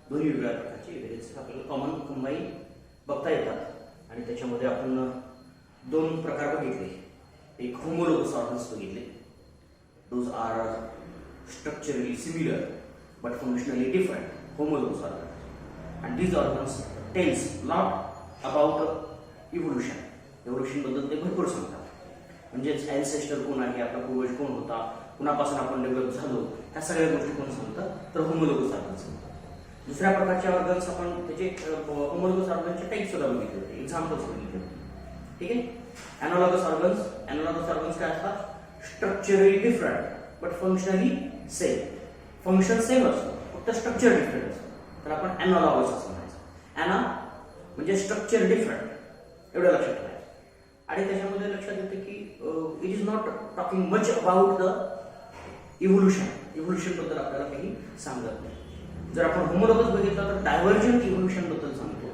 दोन्ही वेगळ्या प्रकारचे एव्हिडन्स आपल्याला कॉमन कंबाईन बघता येतात आणि त्याच्यामध्ये आपण दोन प्रकार बघितले. एक होमोलोगस ऑर्गन्स बघितले. Those are structurally similar but functionally different, homologous organs, and these organs tells lot about evolution. Evolution बद्दल ते भरपूर सांगतात. म्हणजेच ancestor कोण आहे, आपला पूर्वज कोण होता, कुणापासून आपण डेव्हलप झालो, ह्या सगळ्या गोष्टी कोण सांगतात, तर होमोलोगस ऑर्गन्स सांगतात. दुसऱ्या प्रकारचे ऑर्गन्स आपण त्याचे होमोलोगस ऑर्गन्सचे टाइप सुद्धा बघितले होते, एक्झाम्पल्स बघितले होते. ठीक आहे. एनालॉगस ऑर्गन्स काय असतात, structurally different but functionally same. Function same असतो, फक्त स्ट्रक्चर डिफरंट असतं, तर आपण एनालॉगस असं म्हणायचं. एना म्हणजे स्ट्रक्चर डिफरंट, एवढं लक्षात ठेवायचं. आणि त्याच्यामध्ये लक्षात येतं की it is not talking much about the evolution. Evolution बद्दल आपल्याला काही सांगत नाही. जर आपण होमोलॉगस बघितलं तर डायव्हर्जंट इव्होल्यूशन बद्दल सांगतो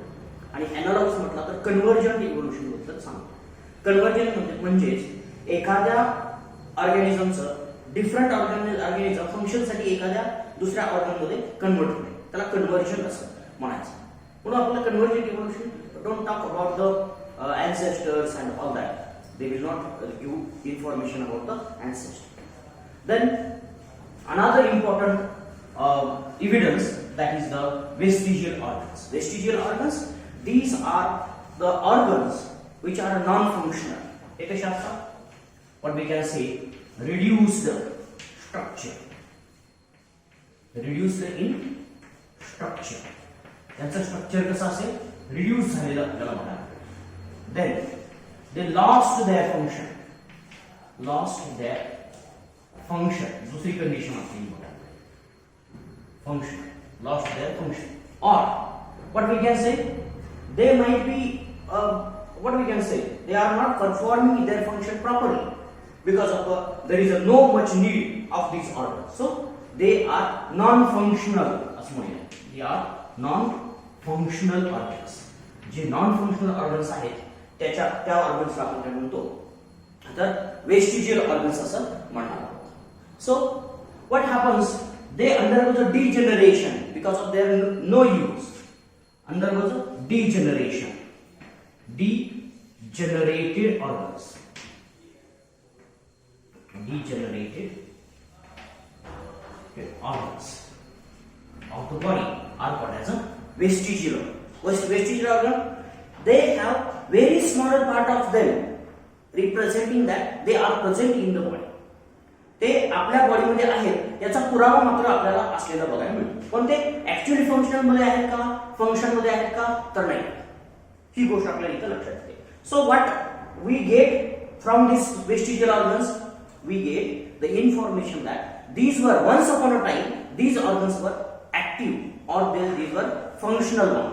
आणि एनालॉगस म्हटलं तर कन्व्हर्जंट इव्होल्यूशन बद्दल सांगतो. कन्व्हर्जंट म्हणजेच एखाद्या ऑर्गॅनिझमचं डिफरंट ऑर्गॅनिझम फंक्शनसाठी एखाद्या दुसऱ्या ऑर्गनमध्ये कन्वर्ट होणे, त्याला कन्व्हर्जन असं म्हणायचं. म्हणून आपल्याला convergent evolution don't talk about the ancestors and all that. They will not give information about the ancestors. Then another important evidence, that is the vestigial organs. Vestigial organs, these are the organs which are non-functional. एक शास्त्र, what we can say, reduced structure. Reduced in structure. त्यांचं structure कसं असेल, reduce झालेलं आपल्याला बघायला. Then they lost their function. दुसरी condition आपली function. Lost their function. Or what we can say, they might be what we can say, they are not performing their function properly because of there is no much need of these organs. So they are non-functional. They are non-functional organs. जे non-functional organs आहेत त्या ऑर्गन्सला आपण काय म्हणतो, तर vestigial organs असं म्हणणार आहोत. So what happens, they undergoes a degeneration because of their no use. Undergoes a degeneration. Degenerated organs. Degenerated organs of the body are called as a vestigial organ. Vestigial organ, they have very small part of them representing that they are present in the body. ते आपल्या बॉडीमध्ये आहेत याचा पुरावा मात्र आपल्याला असलेला बघायला मिळतो. पण ते ऍक्च्युअली फंक्शनल मध्ये आहेत का, फंक्शन मध्ये आहेत का, तर नाही. ही गोष्ट आपल्याला इथे लक्षात येते. So what we get from this vestigial organs, we get the information that these were once upon a time, these organs were active or these were functional one.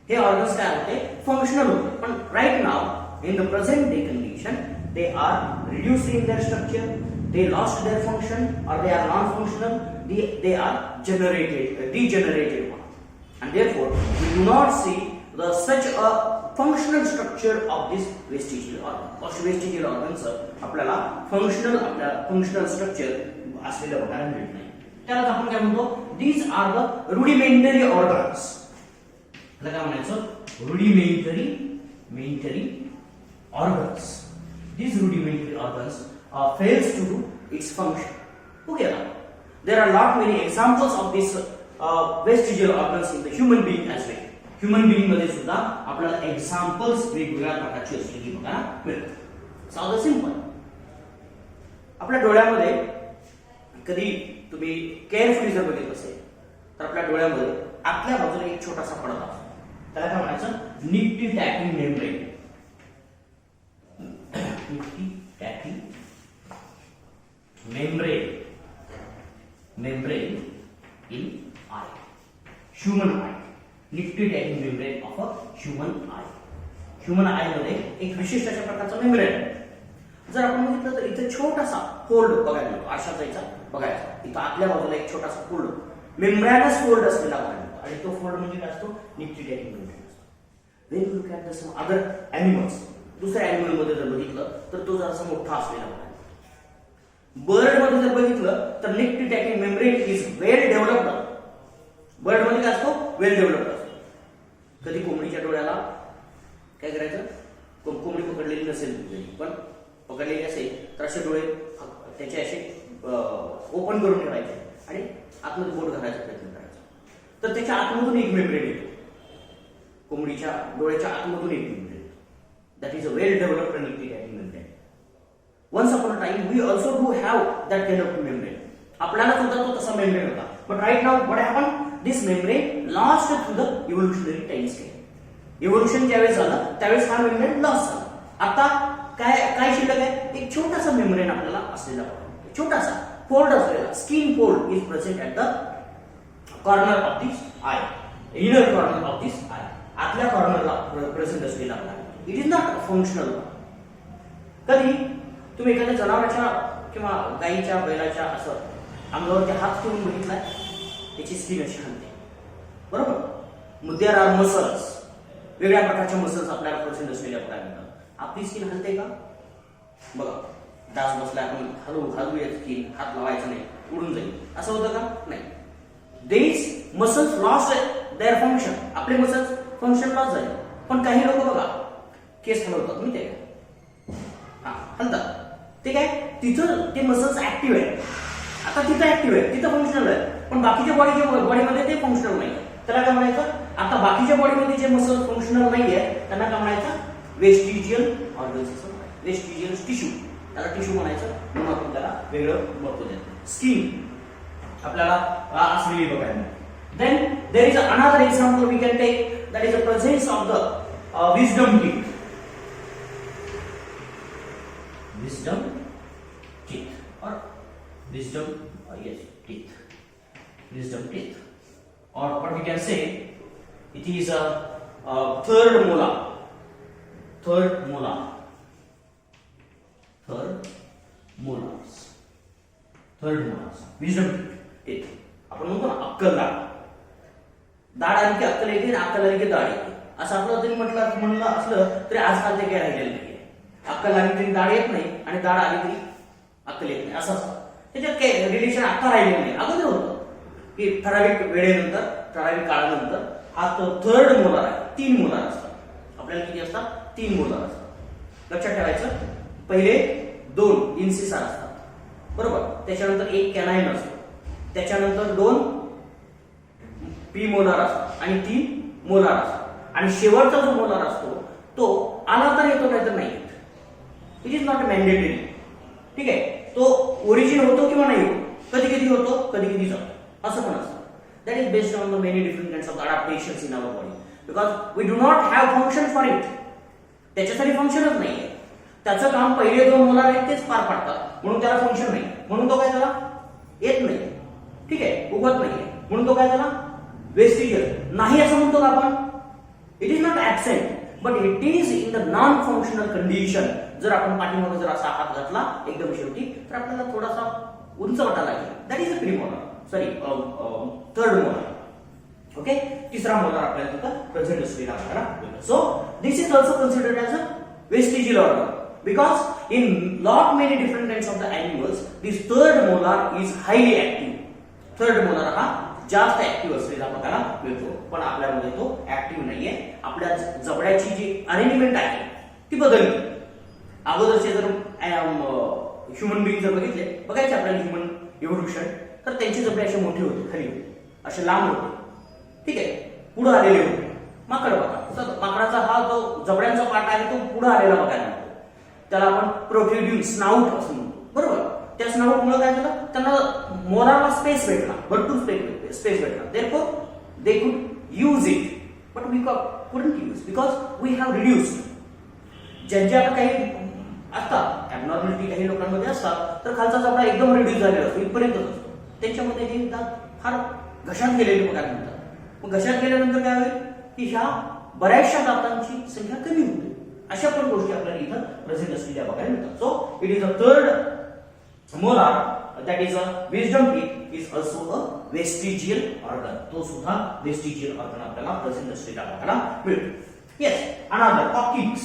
हे organs काय होते, functional होते. पण right now in the present day condition they are reduced in their structure, they lost their function or they are non-functional, they are degenerated one, and therefore we do not see such a functional structure of this vestigial organ. Vestigial organs आपल्याला functional structure असलेलं बघायला मिळत नाही. त्यालाच आपण काय म्हणतो, these are the rudimentary organs. त्याला काय म्हणायचं, rudimentary organs. These rudimentary organs fails to do its function. Okay, there are lot many examples of this vestigial organs in the human being as well. Human being मध्ये सुद्धा आपल्याला examples वेगवेगळ्या प्रकारची असलेली बघायला मिळतात. साधं सिंपल. आपल्या डोळ्यामध्ये कधी तुम्ही केअरफुली जर बघितलं असेल तर आपल्या डोळ्यामध्ये आतल्या बाजूला एक छोटासा पडदा असतो. त्याला काय म्हणायचं, nictitating membrane. Nictitating membrane in eye. Human eye. Nictitating membrane of a human eye. Human eye मध्ये एक विशिष्ट अशा प्रकारचा मेम्ब्रेन आहे. जर आपण बघितलं तर इथे छोटासा फोल्ड बघायला मिळतो, आरशाचा याचा बघायचा. इथं आतल्या बाजूला एक छोटासा फोल्ड, मेम्ब्रेनस फोल्ड असलेला बघायला मिळतो. आणि तो फोल्ड म्हणजे काय असतो, निक्टिटॅकिंग मेम्ब्रेन असतो. When you look at the other animals, दुसऱ्या ॲनिमल मध्ये जर बघितलं तर तो जरासा मोठा असलेला बघायला. बर्ड मध्ये जर बघितलं तर nictitating membrane is well developed. Bird मध्ये काय असतो, वेल डेव्हलप्ड असतो. कधी कोंबडीच्या डोळ्याला काय करायचं, कोंबडी पकडलेली नसेल पण पकडलेली असेल तर असे डोळे त्याचे असे ओपन करून ठेवायचे आणि आतमध्ये बोट घालायचा प्रयत्न करायचा. तर त्याच्या आतमधून एक मेम्ब्रेन येतो, कोंबडीच्या डोळ्याच्या आतमधून एक membrane. That is a well developed connective membrane. Once upon a time we also do have that kind of membrane. आपल्याला सुद्धा तो तसा मेम्ब्रेन होता. But right now what happen, this membrane lost through the evolutionary time scale. Evolution ज्यावेळेस झालं त्यावेळेस हा membrane loss झाला. आता काय शिल्लक आहे, एक छोटासा मेम्ब्रेन आपल्याला असलेला, छोटासा फोल्ड असलेला skin fold is present at the corner of this I, inner corner of this I. आतल्या कॉर्नरला प्रेझेंट असलेला आपला. It is not functional. कधी तुम्ही एखाद्या जनावराच्या किंवा गाईच्या बैलाच्या असं अंगावरती हात ठेवून बघितलाय, त्याची स्किन अशी हलते, बरोबर. देअर आर मसल्स, वेगळ्या प्रकारच्या मसल्स आपल्याला प्रेझेंट असलेल्या बघायला. आपली स्किन हलते का, बघा. डास बसला आपण हलवू या स्किन, हात लावायचा नाही, उडून जाईल, असं होतं का, नाही. These muscles lost their function. आपले मसल्स फंक्शन लॉस झाले. पण काही लोक बघा केस हलवतात, मी ते हलतात, ते काय, तिथं ते मसल्स ऍक्टिव्ह आहे. आता तिथं ऍक्टिव्ह आहे, तिथं फंक्शनल आहे, पण बाकीच्या बॉडीमध्ये ते फंक्शनल नाही. त्याला काय म्हणायचं, आता बाकीच्या बॉडीमध्ये जे मसल्स फंक्शनल नाही आहे त्यांना काय म्हणायचं, वेस्टिजियल ऑर्गन्स, वेस्टिजियल टिश्यू. त्याला टिश्यू म्हणायचं, म्हणून आपण त्याला वेगळं महत्व देतो. स्किन आपल्याला असलेली बघायला. Then there is another example we can take, that is the presence of the wisdom teeth. Wisdom teeth or wisdom teeth, wisdom teeth, or what we can say, it is a third molar, wisdom teeth. आपण म्हणतो ना अक्कल दाढ आली की अक्कल येते, अक्कल आली की दाढ येते, असं आपलं जरी म्हणलं असलं तरी आजकाल ते काय राहिलेलं नाही. अक्कल आली तरी दाढ येत नाही आणि दाढ आली तरी अक्कल येत नाही, असं असतं. त्याच्यात काही रिलेशन आता राहिलेलं नाही. अगोदर होतं की ठराविक वेळेनंतर, ठराविक काळानंतर हा तो थर्ड मोलार आहे. 3 मोलार असतात आपल्याला. किती असतात, 3 मोलार असतात. लक्षात ठेवायचं, पहिले 2 इन्सिसार असतात, बरोबर. त्याच्यानंतर 1 कॅनाइन असतो, त्याच्यानंतर 2 प्रीमोलार असतात आणि 3 मोलार असतात. आणि शेवटचा जो मोलार असतो तो आला तर येतो, नाही तर नाही येत. It is not mandatory. ठीक आहे, तो ओरिजिन होतो किंवा नाही होतो, कधी कधी होतो, कधी कधी जातो, असं पण असतं. That is based on the many different kinds of adaptations in our body, because we do not have function for it. त्याच्यासाठी फंक्शनच नाहीये. त्याचं काम पहिले 2 मोलार आहेत तेच पार पाडतात, म्हणून त्याला फंक्शन नाही, म्हणून तो काय त्याला येत नाही. ठीक आहे, उगवत नाहीये, म्हणून तो काय त्याला वेस्टिजियल नाही असं म्हणतो का आपण. It is not absent, but it is in the non functional condition. जर आपण पाठीमागे जर असा हात घातला एकदम शेवटी तर आपल्याला थोडासा उंच वाटायला लागेल. That is a premolar, sorry third molar. Okay, तिसरा मोलार आपल्याला तिथं प्रेझेंट असलेला आपल्याला. So this is also considered as a vestigial organ, because in lot many different kinds of the animals this third molar is highly active. Third molar हा जास्त active असलेला आपल्याला मिळतो, पण आपल्यामध्ये तो ऍक्टिव्ह नाहीये. आपल्या जबड्याची जी अरेंजमेंट आहे ती बदलली. अगोदरचे जर ह्युमन बिंग जर बघायचे आपल्याला ह्युमन इव्होल्युशन, तर त्यांचे जबडे असे मोठे होते, खाली होते, असे लांब होते. ठीक आहे, पुढे आलेले होते. माकड बघा, माकडाचा हा जो जबड्यांचा पार्ट आहे तो पुढे आलेला बघायला मिळतो. त्याला आपण प्रोट्रुडिंग स्नाउट असं म्हणतो, बरोबर. त्या स्नाउट मुळे काय झालं, त्यांना मोलारला स्पेस भेटला, भरपूर स्पेस भेटला. Therefore they could use it, but we couldn't use because we have reduced. ज्यांच्या आता काही असतात ऍबनॉर्मॅलिटी काही लोकांमध्ये असतात, तर खालचा जबडा एकदम रिड्यूस झालेला असतो, इथपर्यंतच असतो. त्यांच्यामध्ये हे दात फार घशात गेलेले बघायला मिळतात. मग घशात गेल्यानंतर काय होईल की ह्या बऱ्याचशा दातांची संख्या कमी होते. अशा पण गोष्टी आपल्याला इथं प्रेझेंट असलेल्या बघायला मिळतात. So it is a third molar, that is a wisdom teeth is also a vestigial organ. तो सुद्धा vestigial organ आपल्याला प्रेझेंट असलेला बघायला मिळतो. Yes, another coccyx.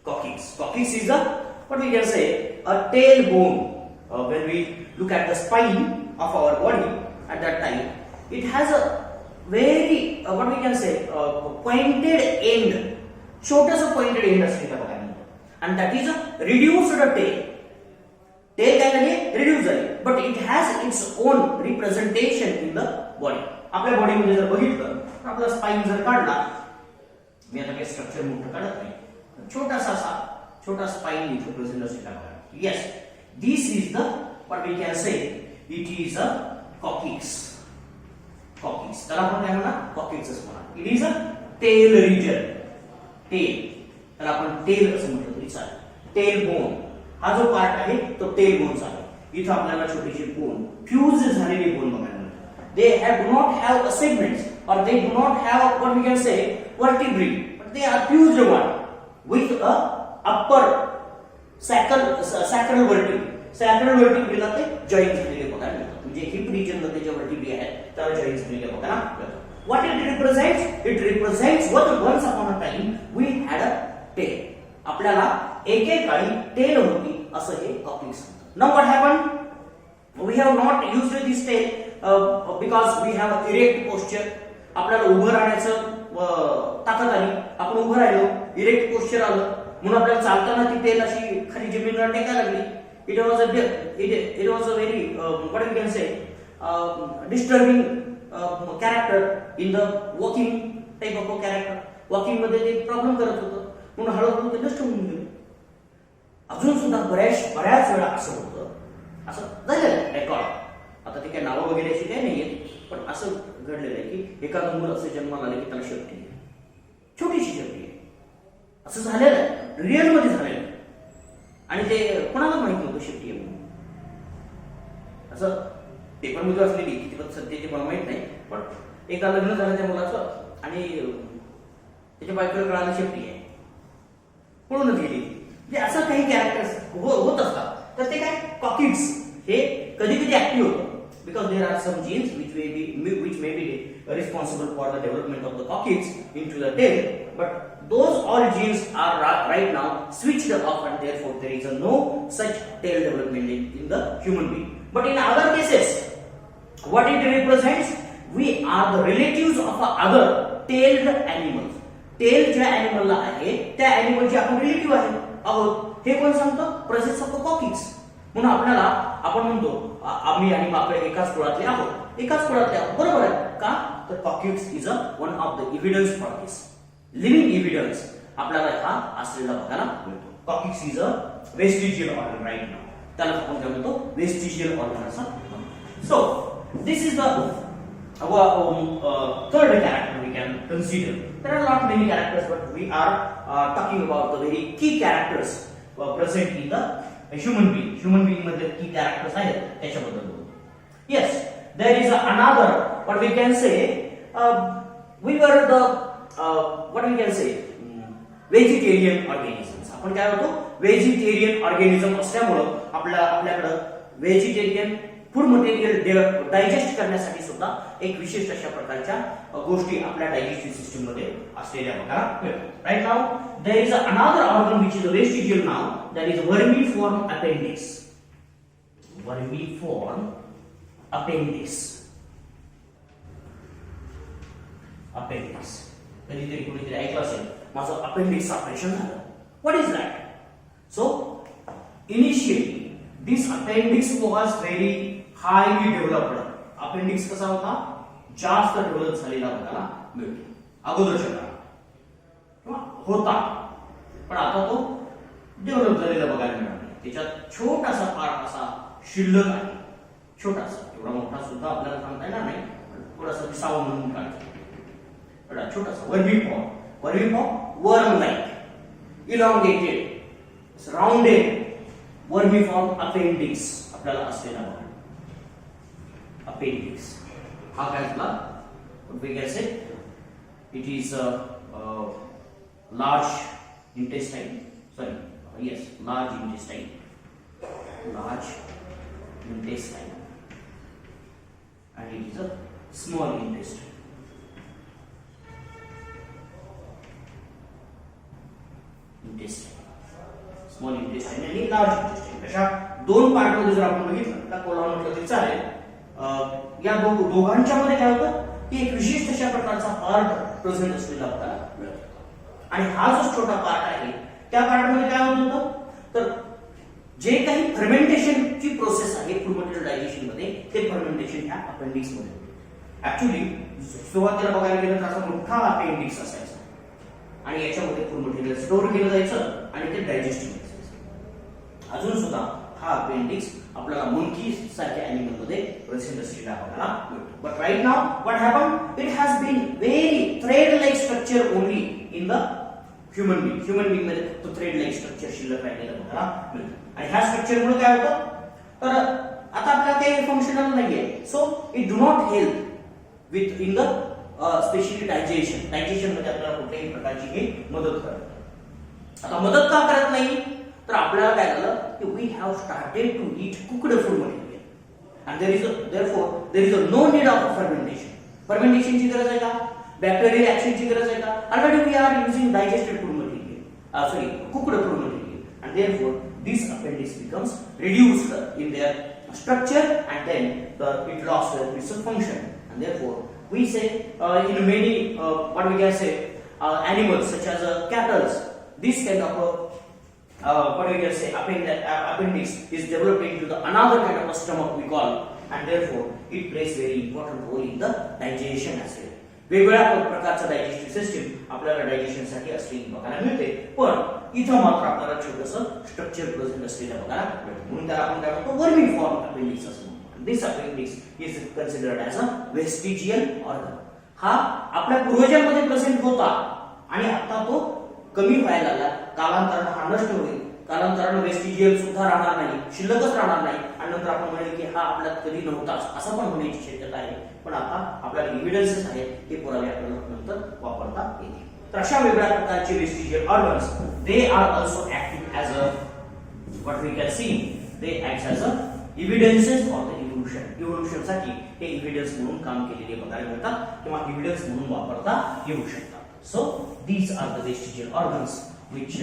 Coccyx is a, what we can say, a tailbone. When we look at the spine, of our body at that time, it has a very what we can say pointed end, छोटस pointed end असते त्या बघा, and that is a reduced tail. tail काय झाली, reduce झाली, but it has its own representation in the body. आपल्या body मध्ये जर बघितलं तर आपला स्पाइन जर काढला, मी आता काही स्ट्रक्चर मोठं काढत नाही, छोटा स्पाइन इथे प्रेझेंट असलेला बघा. Yes, this is the what we can say, it is a coccyx. त्याला आपण काय म्हणा, coccyx म्हणा. It is a tail region. tail, त्याला आपण tail असं म्हटलं तरी चालेल. tail bone हा जो पार्ट आहे तो टेल बोन आहे. इथं आपल्याला छोटीशी बोन, फ्यूज झालेली बोन बघायला मिळते. They do not have a segments or they do not have what we can say vertebrae, but they are fused one with a upper sacral vertebrae. sacral vertebrae ला ते join झालेले बघायला मिळतात. म्हणजे heap region मध्ये जे vertebrae आहेत त्याला जॉईन झालेले बघायला मिळतात. What it represents? It represents what once upon a time we had a tail. आपल्याला एकेकाळी टेल होती असं हे कॉक्सिक्स सांगतात. Now what happened? We have not used this tail because we have erect posture. आपल्याला उभं राहण्याचं ताकद आली, आपण उभं राहिलो, इरेक्ट पोस्चर आलं, म्हणून आपल्याला चालताना ती टेल अशी खाली जमिनीवर टेकायला लागली. It was a very what we can say disturbing character in the walking type of character. Walking मध्ये ते प्रॉब्लेम करत होतं, म्हणून हळूहळू ते नष्ट होऊन गेलं. अजून सुद्धा बऱ्याच वेळा असं होतं, असं झालेलं रेकॉर्ड. आता ते काय नावं वगैरे अशी काही नाहीये, पण असं घडलेलं आहे की एखादं मूल असं जन्माला आलं की त्याला शेपटी आहे, छोटीशी शेपटी आहे, असं झालेलं आहे, रिअल मध्ये झालेलं आहे. आणि ते कोणाला माहित नव्हतं शेपटी आहे म्हणून. असं पेपरमध्ये असलेली किती सत्याची मला माहित नाही, पण एकदा लग्न झालं त्या मुलाचं आणि त्याच्या बायकोला कळालं शेपटी आहे, पळूनच गेली. म्हणजे असं काही कॅरेक्टर्स होत असतात. तर ते काय कॉक्सिक्स हे कधी कधी ऍक्टिव्ह होतं, because there are some genes which may be responsible for the development of the coccyx into the tail, but those all genes are right now switched off and therefore there is no such tail development in the human being. But in other cases, what it represents, we are the relatives of other tailed animals. Tail ज्या ॲनिमलला आहे त्या ॲनिमलचे आपण relative आहोत. हे कोण सांगतं? Presence of the coccyx. म्हणून आपल्याला आपण म्हणतो आम्ही आणि माकड एकाच कुळातले आहोत, बरोबर आहे का? तर coccyx is one of the evidence for this, living evidence आपल्याला हा असलेला बघायला मिळतो. Coccyx is a vestigial organ right now. त्याला आपण काय म्हणतो? वेस्टिजियल ऑर्गन असं म्हणतो. So this is the third character we can consider. There are not many characters, but we are talking about the very key characters present in the human being. Human being मध्ये key characters आहेत त्याच्याबद्दल बोलतो. Yes, there is another what we can say. We were the what we can say vegetarian organisms. आपण काय होतो? Vegetarian organism असल्यामुळे आपल्याकडे vegetarian food material digest करण्यासाठी सुद्धा एक विशिष्ट अशा प्रकारच्या गोष्टी आपल्या डायजेस्टिव्ह सिस्टम मध्ये असलेल्या बघायला मिळतात. Right now there is another organ which is a vestigial now, that is vermiform appendix. Vermiform appendix. कधीतरी कोणीतरी ऐकलं असेल माझं अपेंडिक्स ऑपरेशन झालं. What is that? So initially this appendix was very highly developed. Appendix कसा होता? जास्त develop झालेला बघायला मिळतो अगोदरच्या काळात होता, पण आता तो डेव्हलप झालेला बघायला मिळतो. त्याच्यात छोटासा पार्ट असा शिल्लक आहे, छोटासा, एवढा मोठा सुद्धा आपल्याला सांगता येणार नाही, थोडासा दिसावा म्हणून काढतो, छोटासा. Vermiform worm like, elongated, rounded vermiform appendix आपल्याला असलेला बघा. अपेंडिक्स हा काय झाला? we can say it is a large intestine, large intestine, and it is a small intestine. Small intestine आणि लार्ज इंटेस्टाइन अशा दोन पार्ट मध्ये जर आपण बघितलं तर कोलॉन म्हटलं तरी चालेल. या दोघांच्या मध्ये काय होतं की एक विशिष्ट अशा प्रकारचा पार्ट प्रेझेंट असलेला आपल्याला मिळतो आणि हा जो छोटा पार्ट आहे त्या पार्टमध्ये काय होत होतं तर जे काही फर्मेंटेशनची प्रोसेस आहे फूड मटेरियल डायजेशन मध्ये ते फर्मेंटेशन ह्या अपेंडिक्स मध्ये होते ऍक्च्युली सुरुवातीला बघायला गेलं तर असा मोठा अपेंडिक्स असायचा आणि याच्यामध्ये फूड मटेरियल स्टोअर केलं जायचं आणि ते डायजेस्ट केलं जायचं अजून सुद्धा हा अपेंडिक्स आपल्याला मंकी सारख्या एनिमल मध्ये प्रेझेंट असलेला आपल्याला मिळतो but right now what happen it has been very thread like structure only in the human being मध्ये फक्त थ्रेड लाईक स्ट्रक्चर शिल्लक राहिलेलं आपल्याला मिळतं आणि ह्या स्ट्रक्चर मुळे काय होतं तर आता आपल्याला काही फंक्शनल नाहीये so it do not help with in the specially digestion मध्ये आपल्याला कुठल्याही प्रकारची हे मदत करत आता मदत का करत नाही तर आपल्याला काय झालं की we have started to eat cooked food material and there is a no need of fermentation ची गरज आहे का बॅक्टेरियल ऍक्शन ची गरज आहे का already we are using digested food material cooked food material and therefore this appendix becomes reduced in their structure and then it lost its function and therefore we say in many what we can say animals such as cattle this kind of what we can say appendix is developed into the another kind of a stomach we call and therefore it plays very important role in the digestion as well वेगवेगळ्या प्रकारचं digestive system आपल्याला digestion साठी असलेली बघायला मिळते पण इथं मात्र आपल्याला छोटंसं स्ट्रक्चर प्रेझेंट असलेलं बघायला मिळतं म्हणून त्याला आपण काय म्हणतो वर्मी फॉर्म अपेंडिक्स असं म्हणतो this appendix is considered as a vestigial organ हा आपल्या पूर्वजांमध्ये प्रेझेंट होता आणि आता तो कमी व्हायला लागला कालांतराने हा नष्ट होईल कालांतराने वेस्टिजियल सुद्धा राहणार नाही शिल्लकच राहणार नाही आणि नंतर आपण म्हणेल की हा आपल्यात कधी नव्हताच असं पण होण्याची शक्यता आहे पण आता आपल्याला एव्हिडन्सेस आहेत ते पुरावे आपल्याला नंतर वापरता येतील तर अशा वेगळ्या प्रकारचे vestigial organs they are also acting as a what we can see they act as a evidences for the evolution साठी हे एव्हिडन्स म्हणून काम केलेले बघायला मिळतात किंवा एव्हिडन्स म्हणून वापरता येऊ शकतात so these are the vestigial organs which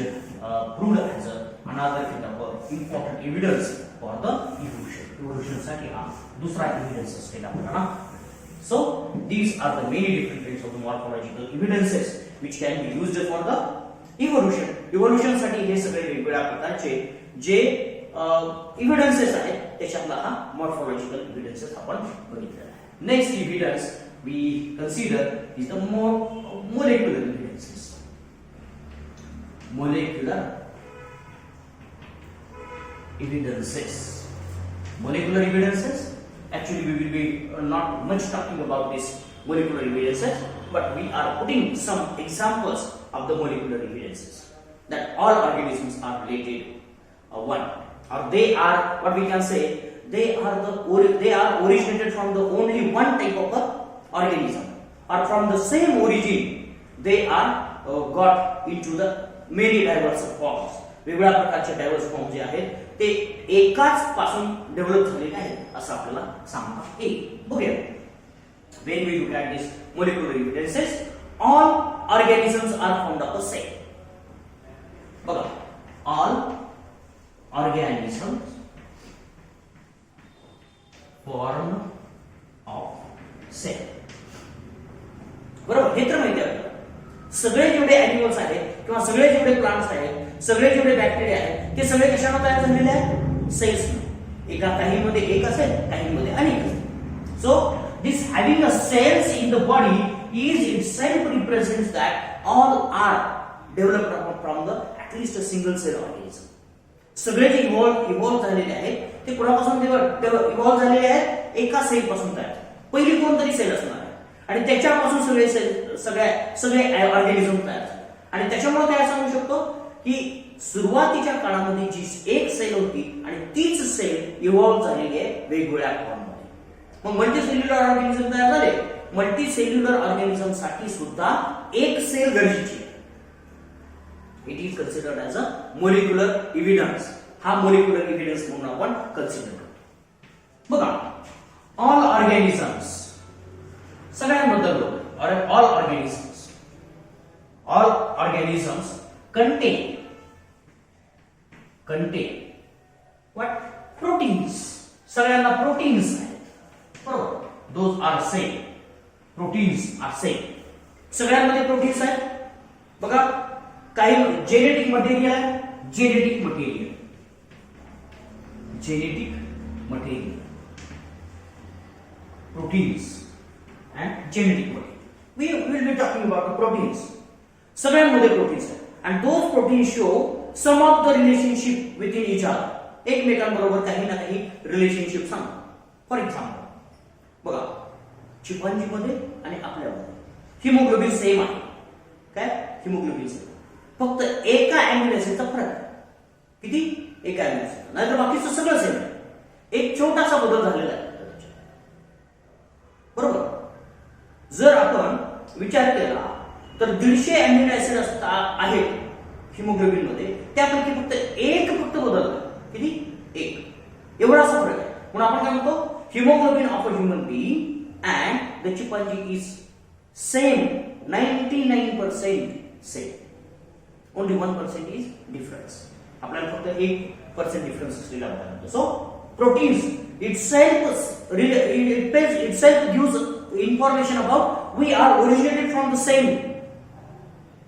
proved as another kind of important evidence for the evolution साठी हा दुसरा evidence असलेला आपल्याला so these are the many different kinds of morphological evidences which can be used for the evolution साठी हे सगळे वेगवेगळ्या प्रकारचे जे evidences आहेत त्याच्यातला हा morphological evidences आपण बघितलेला आहे next evidence we consider is the molecular evidences molecular evidences actually we will be not much talking about this molecular evidences but we are putting some examples of the molecular evidences that all organisms are related one or they are what we can say they are originated from the only one type of organism or from the same origin they are got into the many diverse forms वेगवेगळ्या प्रकारचे diverse form जे आहेत ते एकाच पासून develop झालेले आहेत असं आपल्याला सांगता येईल बघूया when we look at this molecular evidences all organisms are formed of the same बघा all organisms formed of same बरोबर हे तर माहिती आहे सगळे जेवढे एनिमल्स आहेत किंवा सगळे जेवढे प्लांट्स आहेत सगळे जेवढे बॅक्टेरिया आहेत ते सगळे कशाने तयार झालेले आहेत सेल्स एका काहींमध्ये एक असेल काहींमध्ये अनेक असेल so this having a cells in the body is itself represents that all are developed from the at least a single cell organism सगळे जे इव्हॉल्व झालेले आहेत ते कोणापासून इव्हॉल्व झालेले आहेत एका सेल पासून तयार पहिली कोणतरी सेल असणार आहे आणि त्याच्यापासून सगळे सेल सगळे ऑर्गॅनिझम तयार झाले आणि त्याच्यामुळे काय सांगू शकतो की सुरुवातीच्या काळामध्ये जी एक सेल होती आणि तीच सेल इव्हॉल्व झालेली आहे वेगवेगळ्या फॉर्ममध्ये मग मल्टीसेल्युलर ऑर्गॅनिझम तयार झाले मल्टीसेल्युलर ऑर्गॅनिझम साठी सुद्धा एक सेल गरजेची आहे it is considered as a molecular evidence हा मोलिक्युलर एव्हिडन्स म्हणून आपण कन्सिडर करतो बघा ऑल ऑर्गॅनिझम्स सगळ्यांबद्दल बोलतो all organisms contain what proteins सगळ्यांना प्रोटीन्स आहेत those are same. Proteins are same. सगळ्यांमध्ये प्रोटीन्स आहेत. बघा काही जेनेटिक मटेरियल आहे. Genetic material proteins and genetic material. We will be talking about the proteins. सगळ्यांमध्ये प्रोटीन्स आहेत and those proteins show some of the relationship within each other. एकमेकांबरोबर काही ना काही रिलेशनशिप सांगतात. फॉर एक्झाम्पल बघा चिंपांझी मध्ये आणि आपल्यामध्ये हिमोग्लोबिन सेम आहे. काय हिमोग्लोबिन सेम, फक्त एका अॅमिनो ऍसिडचा फरक आहे. किती? एका अॅमिनो ऍसिड, नाहीतर बाकीचं सगळं सेम आहे. एक छोटासा बदल झालेला आहे. बरोबर. जर आपण विचार केला तर 150 अॅमिनो ऍसिड आहेत हिमोग्लोबिन मध्ये, त्यापैकी फक्त एक बदललं. किती? एक. एवढासा फरक आहे. म्हणून आपण काय म्हणतो haemoglobin of a human being and the chimpanzee is same. 99% same. Only 1% is difference. आपल्याला फक्त 1% डिफरन्स असलेला आहे. So proteins itself gives information about we are originated from the same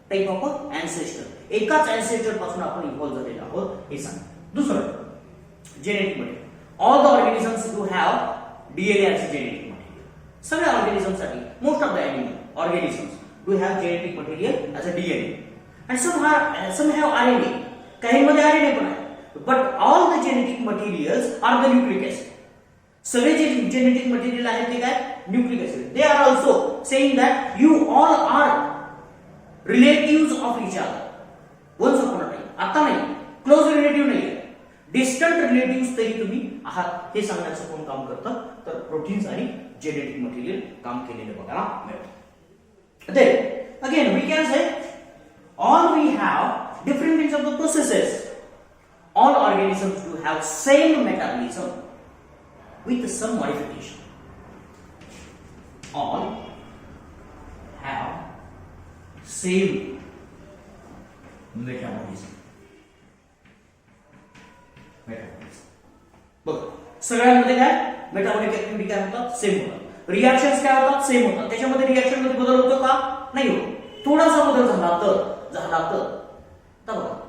type of ancestor. एकाच ancestor पासून आपण evolve झालेलो आहोत हे सांग. दुसरं genetic material. All the organisms do have DNA as genetic material. सगळ्या ऑर्गॅनिझम्ससाठी most of the animal organisms do have genetic material as a DNA and some have RNA. काहींमध्ये आरएनए पण आहे. But all the genetic materials are the nucleic acid. सगळे जे genetic material आहेत ते काय? Nucleic acid. They are also saying that you all are relatives of each other. Once upon a time. आता नाही, क्लोज रिलेटिव्ह नाही, distant relative तरी तुम्ही आहात हे सांगण्याचं कोण काम करतं? तर प्रोटीन्स आणि जेनेटिक मटेरियल काम केलेलं बघायला मिळतं. Then again we can say all we have different things of the processes. All organisms do have same metabolism with some modification. All have same metabolism. बघ सगळ्यांमध्ये काय मेटाबॉलिक ऍक्टिव्हिटी काय होतात? सेम होतात. रिएक्शन्स काय होतात? सेम होतात. त्याच्यामध्ये रिएक्शन मध्ये बदल होतो का? नाही होत. थोडासा बदल झाला तर बघा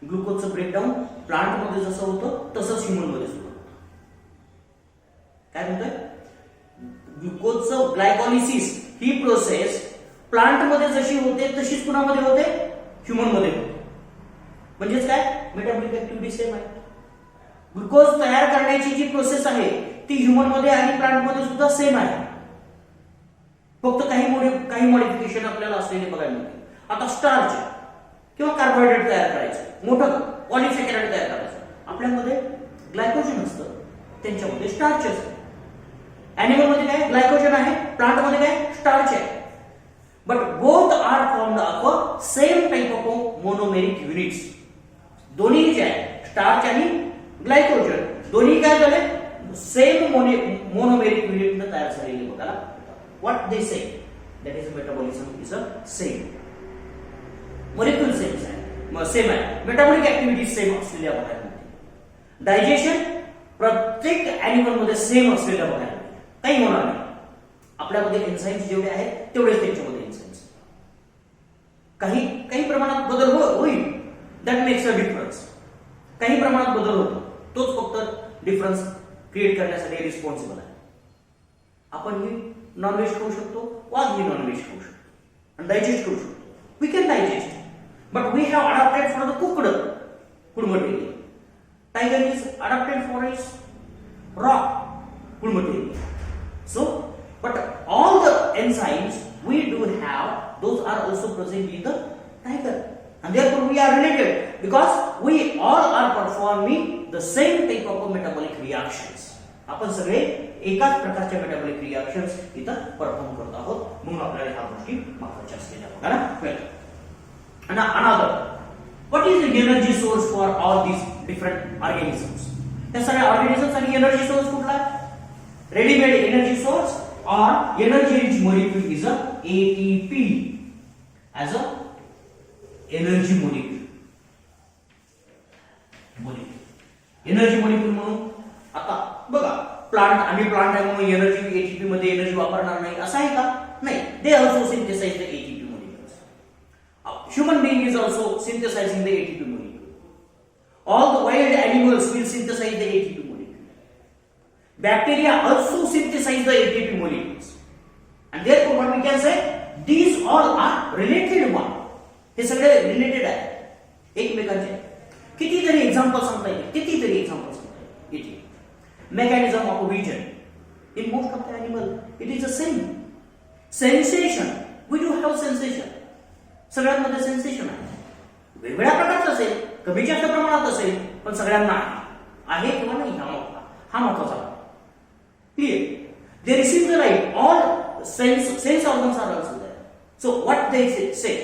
ग्लुकोजचं ब्रेकडाऊन प्लांट मध्ये जसं होतं तसंच ह्युमन मध्ये सुद्धा होतं. काय म्हणतोय? ग्लुकोजचं ग्लायकॉलिसिस ही प्रोसेस प्लांट मध्ये जशी होते तशीच कुणामध्ये होते? ह्युमन मध्ये होते. म्हणजेच काय? मेटाबॉलिक ऍक्टिव्हिटी सेम आहे. ग्लुकोज तयार करण्याची जी प्रोसेस आहे ती ह्युमन मध्ये आणि प्लांट मध्ये सुद्धा सेम आहे. फक्त काही मॉडिफिकेशन आपल्याला असलेले बघायला मिळते. आता स्टार्च किंवा कार्बोहायड्रेट तयार करायचं, मोठं पॉलिसॅकराइड तयार करायचं, आपल्यामध्ये ग्लायकोजन असतं, त्यांच्यामध्ये स्टार्च असतं. एनिमल मध्ये काय? ग्लायकोजन आहे. प्लांट मध्ये काय? स्टार्च आहे. But both are formed of same type of monomeric units. दोन्ही जे आहे स्टार्च आणि ग्लायकोजन दोन्ही काय झाले? सेम मोनोमेरिक युनिट तयार झालेले बघायला. What they say that is metabolism is a same. Molecule same आहे. मेटाबॉलिक ऍक्टिव्हिटी सेम असलेल्या बघायला मिळते. डायजेशन प्रत्येक एनिमल मध्ये सेम असलेल्या बघायला मिळते. काही होणार नाही. आपल्यामध्ये एन्झाईम्स जेवढे आहेत तेवढेच त्यांच्यामध्ये एन्झाईम्स. काही प्रमाणात बदल होईल. That makes a difference. काही प्रमाणात बदल होतो, तोच फक्त डिफरन्स क्रिएट करण्यासाठी रिस्पॉन्सिबल आहे. आपण ही नॉनव्हेज खाऊ शकतो, वाघ ही नॉनव्हेज खाऊ शकतो आणि डायजेस्ट करू शकतो. We can digest. But we have adapted for the cooked food material. Tiger is adapted for its raw food material. So, but all the enzymes we do have, those are also present in the tiger. And therefore we are related because we all are performing the same type of metabolic reactions. आपण सगळे एकाच प्रकारच्या metabolic reactions इथं perform करत आहोत. म्हणून आपल्याला ह्या गोष्टी महत्त्वाच्या असलेल्या बघायला मिळतात. And another, what is the energy source for all these different organisms? त्या सगळ्या ऑर्गॅनिझम्स आणि एनर्जी सोर्स कुठला? Readymade energy source or energy rich molecule is a ATP as a energy molecule. Energy molecule म्हणून आता बघा plant आम्ही plant आहे म्हणून एनर्जी एटीपी मध्ये एनर्जी वापरणार नाही असं आहे का? नाही. They also synthesise the ATP molecules. Human being is also synthesising the ATP molecule. All the wild animals will synthesise the ATP molecule. Bacteria also synthesise the ATP molecules. And therefore what we can say, these all are related one. हे सगळे related आहे एकमेकांचे. कितीतरी example सांगता येईल, कितीतरी example सांगता येईल. Mechanism of vision in most of the animal it is the same. Sensation, we do have sensation. सगळ्यांमध्ये सेन्सेशन आहे. वेगवेगळ्या प्रकारचं असेल, कमी जास्त प्रमाणात असेल, पण सगळ्यांना आहे किंवा नाही हा महत्वाचा. Clear? They receive the light. All sense organs are also there. So what they say?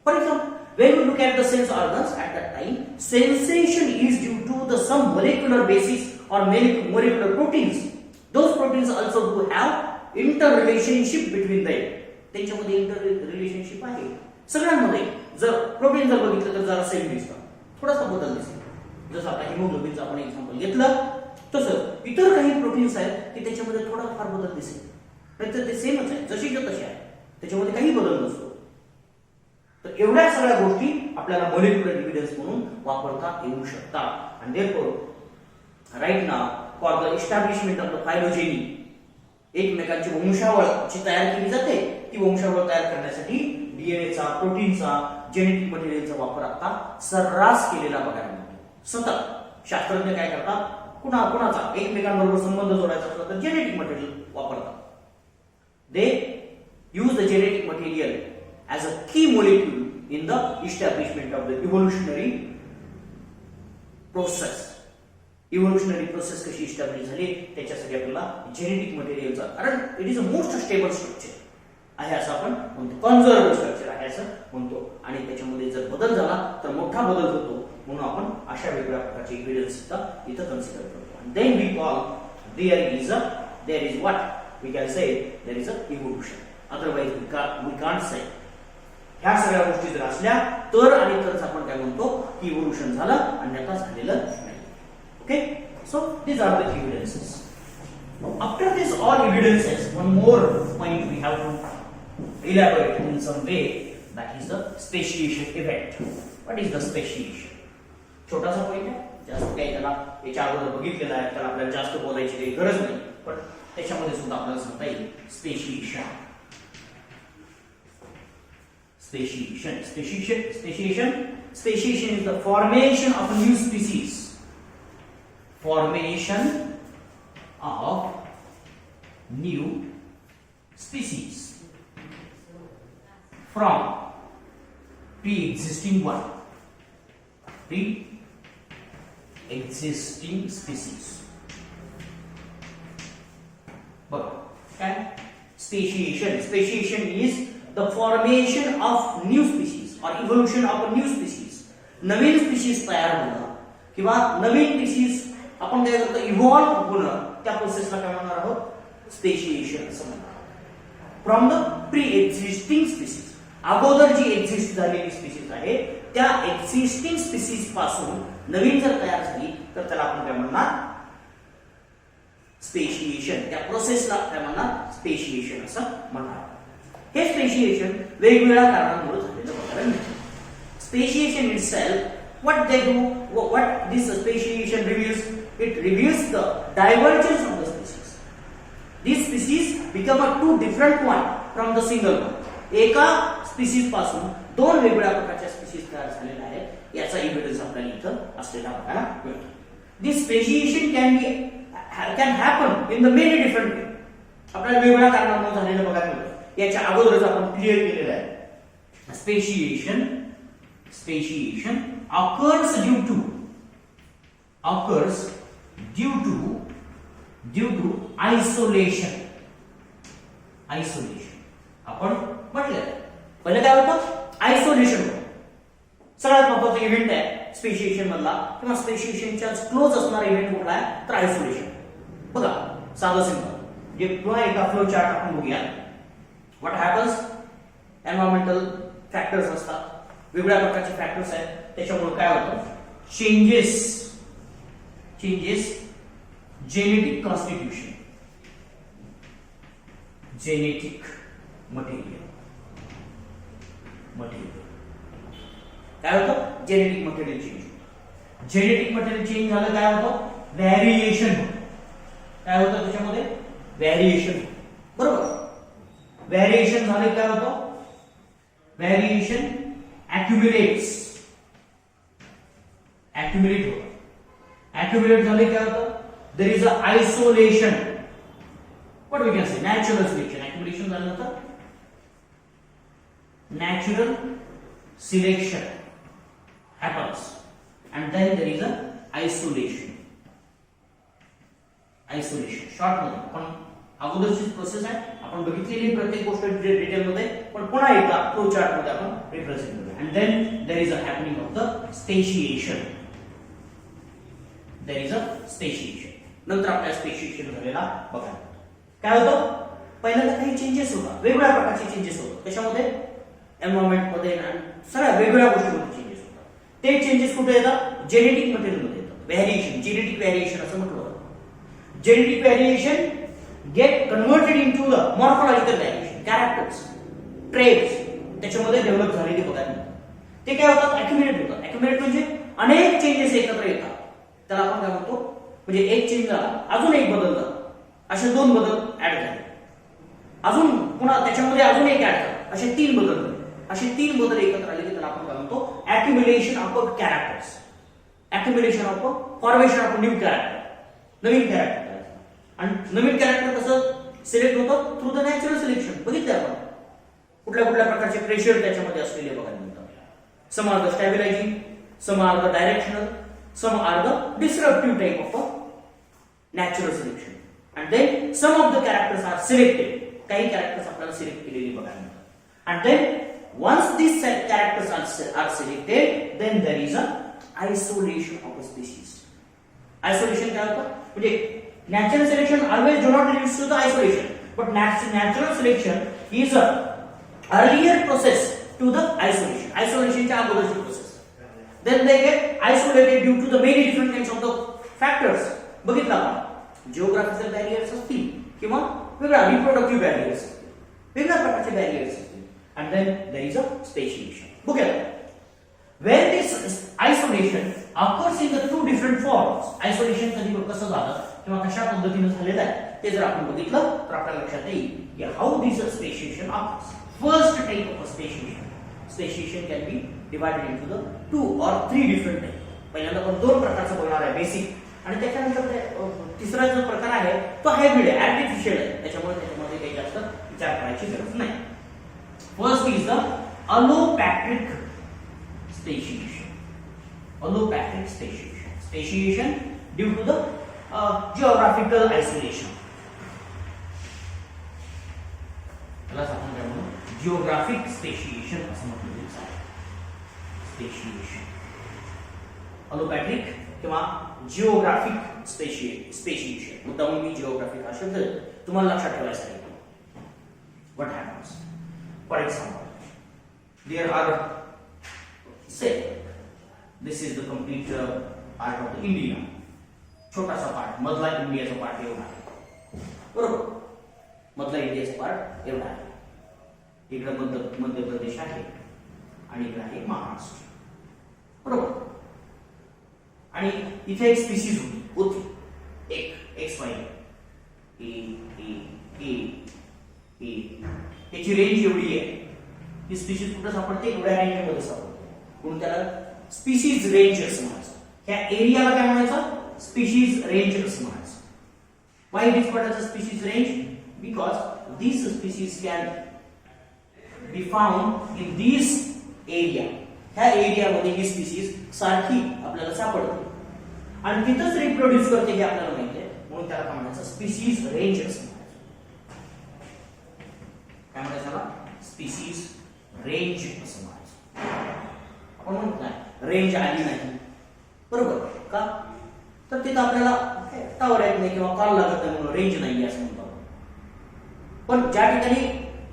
For example, when we look at the sense organs at that time, sensation is due to the some molecular basis or molecular proteins. Those proteins also do have interrelationship between them. त्यांच्यामध्ये interrelationship आहे सगळ्यांमध्ये. जर protein जर बघितलं तर जरा same दिसतं, थोडासा बदल दिसेल. जसं आता हिमोग्लोबिनचं आपण एक्झाम्पल घेतलं तसं इतर काही प्रोटीन्स आहेत की त्याच्यामध्ये थोडा फार बदल दिसेल, नाहीतर ते सेमच आहे, जशीच्या तशी आहे, त्याच्यामध्ये काही बदल नसतो. तर एवढ्या सगळ्या गोष्टी आपल्याला मॉलिक्युलर एव्हिडन्स म्हणून वापरता येऊ शकतात. आणि therefore right now for the establishment of the phylogeny, एकमेकांची वंशावळ जी तयार केली जाते, ती वंशावळ तयार करण्यासाठी डीएनएचा, प्रोटीनचा, जेनेटिक मटेरियलचा वापर आता सर्रास केलेला बघायला मिळतो. सतत शास्त्रज्ञ काय करतात, कुणाचा एकमेकांबरोबर संबंध जोडायचा असला तर जेनेटिक मटेरियल वापरतात. They use the genetic material as a key molecule in the establishment of the evolutionary process. Evolutionary process कशी इस्टॅब्लिश झाली त्याच्यासाठी आपल्याला जेनेटिक मटेरियलचा, कारण it is a most stable structure आहे असं आपण म्हणतो, कन्झर्व्ड स्ट्रक्चर आहे असं म्हणतो. आणि त्याच्यामध्ये जर बदल झाला तर मोठा बदल होतो, म्हणून आपण अशा वेगवेगळ्या प्रकारचे एव्हिडन्स सुद्धा इथं कन्सिडर करतो. And then we call there is what we can say, there is a evolution. Otherwise we can't say. ह्या सगळ्या गोष्टी जर असल्या तर आणि तरच आपण काय म्हणतो की इव्होल्युशन झालं, अन्यथा झालेलं नाही. Okay, so these are the evidences. After this all evidences, one more point we have to elaborate in some way, that is the speciation event. What is the speciation? छोटासा पॉइंट आहे, जास्त काही त्याला याच्या अगोदर बघितलेला आहे, त्याला आपल्याला जास्त बोलायची काही गरज नाही, पण त्याच्यामध्ये सुद्धा आपल्याला सांगता येईल speciation. Speciation is the formation of a new species. Formation of new species from pre-existing one. Pre-existing species. But okay? Speciation is the formation of new species or evolution of a new species. Naveen species तयार होणं किंवा नवीन species आपण काय करतो evolve होणं, त्या प्रोसेसला काय म्हणणार आहोत, स्पेशिएशन असं म्हणणार. From the pre existing species, अगोदर जी एक्झिस्ट झालेली स्पीशीज आहे त्या एक्झिस्टिंग स्पीशीज पासून नवीन जर तयार झाली तर त्याला आपण काय म्हणणार, स्पेशिएशन. त्या प्रोसेसला काय म्हणणार, स्पेशिएशन असं म्हणणार. हे स्पेशिएशन वेगवेगळ्या कारणांमुळे झालेलं बघायला मिळतं. Speciation itself, what they do, what this speciation reveals, it reveals the divergence of the species. These species become a two different one from the single one. एका स्पीसीज पासून दोन वेगवेगळ्या प्रकारच्या स्पीसीज तयार झालेल्या आहेत याचा एव्हिडन्स आपल्याला इथं असलेला बघायला मिळतो. This speciation can happen in the many different way. आपल्याला वेगवेगळ्या कारणांमुळे झालेलं बघायला मिळतं. याच्या अगोदरच आपण क्लिअर केलेलं आहे. Speciation occurs due to isolation. आपण म्हटलं पहिले काय होतं, आयसोलेशन होतं. सगळ्यात महत्त्वाचा इव्हेंट आहे स्पेशिएशन मधला किंवा स्पेशिएशनच्या क्लोज असणारा इव्हेंट कुठला आहे तर आयसोलेशन. बघा साधं सिंपल, जे पुन्हा एका फ्लो चार्ट आपण बघूया. व्हॉट हॅपन्स, एन्व्हायरमेंटल फॅक्टर्स असतात, वेगवेगळ्या प्रकारचे फॅक्टर्स आहेत, त्याच्यामुळे काय होतं, changes genetic constitution, genetic material, काय होतं? जेनेटिक मटेरियल चेंज होतं. जेनेटिक मटेरियल चेंज झालं काय होतं? व्हॅरिएशन होतं. काय होतं त्याच्यामध्ये? व्हॅरिएशन. बरोबर. व्हॅरिएशन झाले काय होतं? व्हॅरिएशन accumulates, accumulate होतं. accumulate झाले काय होतं? there is a isolation, what we can say, natural selection. accumulation झाल्यानंतर natural selection happens and then there is a isolation. Short मध्ये पण अगोदरची प्रोसेस आहे, आपण बघितलेली प्रत्येक गोष्ट डिटेल मध्ये, पण पुन्हा एकदा फ्लो चार्ट मध्ये आपण रिप्रेझेंट करूया. And then there is a happening of the speciation. नंतर आपल्या स्पेशिएशन झालेला बघा काय होतं? पहिल्यांदा काही चेंजेस होतात, वेगवेगळ्या प्रकारचे चेंजेस होतात. त्याच्यामध्ये एन्व्हायरमेंट मध्ये सगळ्या वेगवेगळ्या गोष्टींमध्ये चेंजेस होतात. ते चेंजेस कुठे येतात? जेनेटिक मटेरियल मध्ये येतात. व्हॅरिएशन, जेनेटिक व्हॅरिएशन असं म्हटलं जातं. Genetic variation get converted into the morphological variation, characters, traits त्याच्यामध्ये डेव्हलप झालेले बघा. ते काय होतात? accumulate होतात. accumulate म्हणजे अनेक चेंजेस एकत्र येतात. त्याला आपण काय म्हणतो? म्हणजे एक चेंज झाला, अजून एक बदल झाला, असे दोन बदल ऍड झाले, अजून पुन्हा त्याच्यामध्ये अजून एक ऍड झाला, असे तीन बदल झाले. असे तीन बदल एकत्र आले की त्याला आपण काय म्हणतो? accumulation of characters, accumulation of formation of new character, Naveen character. आणि नवीन कॅरेक्टर कसं सिलेक्ट होतं? Through the natural selection. बघितलं आपण कुठल्या कुठल्या प्रकारचे प्रेशर त्याच्यामध्ये असलेले बघायला मिळतात. Some are the stabilizing, some are the directional, some are the destructive type of natural selection. And then some of the characters are selected. काही कॅरेक्टर्स आपल्याला सिलेक्ट केलेले बघायला मिळतात. And then once these characters are selected, then there is a isolation of a species. Isolation काय होतं? म्हणजे natural selection always do not lead to the isolation, but natural selection is a earlier process to the isolation. Isolation च्या अगोदरची process. Then they get isolated due to the many different kinds of the factors. बघितलं आपण geographical barriers असतील किंवा वेगळ्या reproductive barriers असतील, वेगळ्या प्रकारचे barriers असतील. And then there is a speciation. बघूया where this isolation occurs in the two different forms. Isolation कधी कसं झालं किंवा कशा पद्धतीने झालेलं आहे ते जर आपण बघितलं तर आपल्या लक्षात येईल की how this speciation occurs. First type of speciation can be divided into the two or three different types. पहिल्यांदा आपण दोन प्रकारचं बोलणार आहे, बेसिक, आणि त्याच्यानंतर तिसरा जो प्रकार आहे तो हायब्रिड आहे, आर्टिफिशियल आहे. त्याच्यामध्ये काही जास्त विचार करायची गरज नाही. First is the allopatric speciation. Allopatric speciation. Speciation due to the geographical isolation. त्यालाच आपण काय म्हणू? Geographic speciation असं म्हटलं जातं. Speciation. Allopatric किंवा geographic speciation. मुद्दामून मी geographic हा शब्द तुम्हाला लक्षात ठेवायचा आहे. What happens? For example, there are, say, this is the complete part of the India. छोटा सा पार्ट, मधला इंडियाचा पार्ट एवढा आहे, बरोबर? मधला इंडियाचा पार्ट एवढा आहे. इकडे मध्य प्रदेश आहे आणि इकडे आहे महाराष्ट्र, बरोबर? आणि इथे एक स्पीसीज होती, एक XY त्याची रेंज एवढी आहे. ही स्पीशीज कुठे सापडते? एवढ्या रेंज मध्ये सापडते, म्हणून त्याला स्पीशीज रेंज असं म्हणायचं. ह्या एरियाला काय म्हणायचं? स्पीशीज रेंज असं म्हणायचं. Why it is called as a species range? Because these species can be found in this area. ह्या एरियामध्ये ही स्पीशीज सारखी आपल्याला सापडते आणि तिथंच रिप्रोड्यूस करते हे आपल्याला माहिती आहे, म्हणून त्याला काय म्हणायचं? स्पीशीज रेंज असं म्हणायचं. काय म्हणायचं? स्पीसीज रेंज असं म्हणायचं. आपण म्हणत नाही रेंज आली नाही, बरोबर का? तर तिथं आपल्याला टावर येत नाही किंवा कॉल लागत नाही म्हणून रेंज नाही असं म्हणतो. पण ज्या ठिकाणी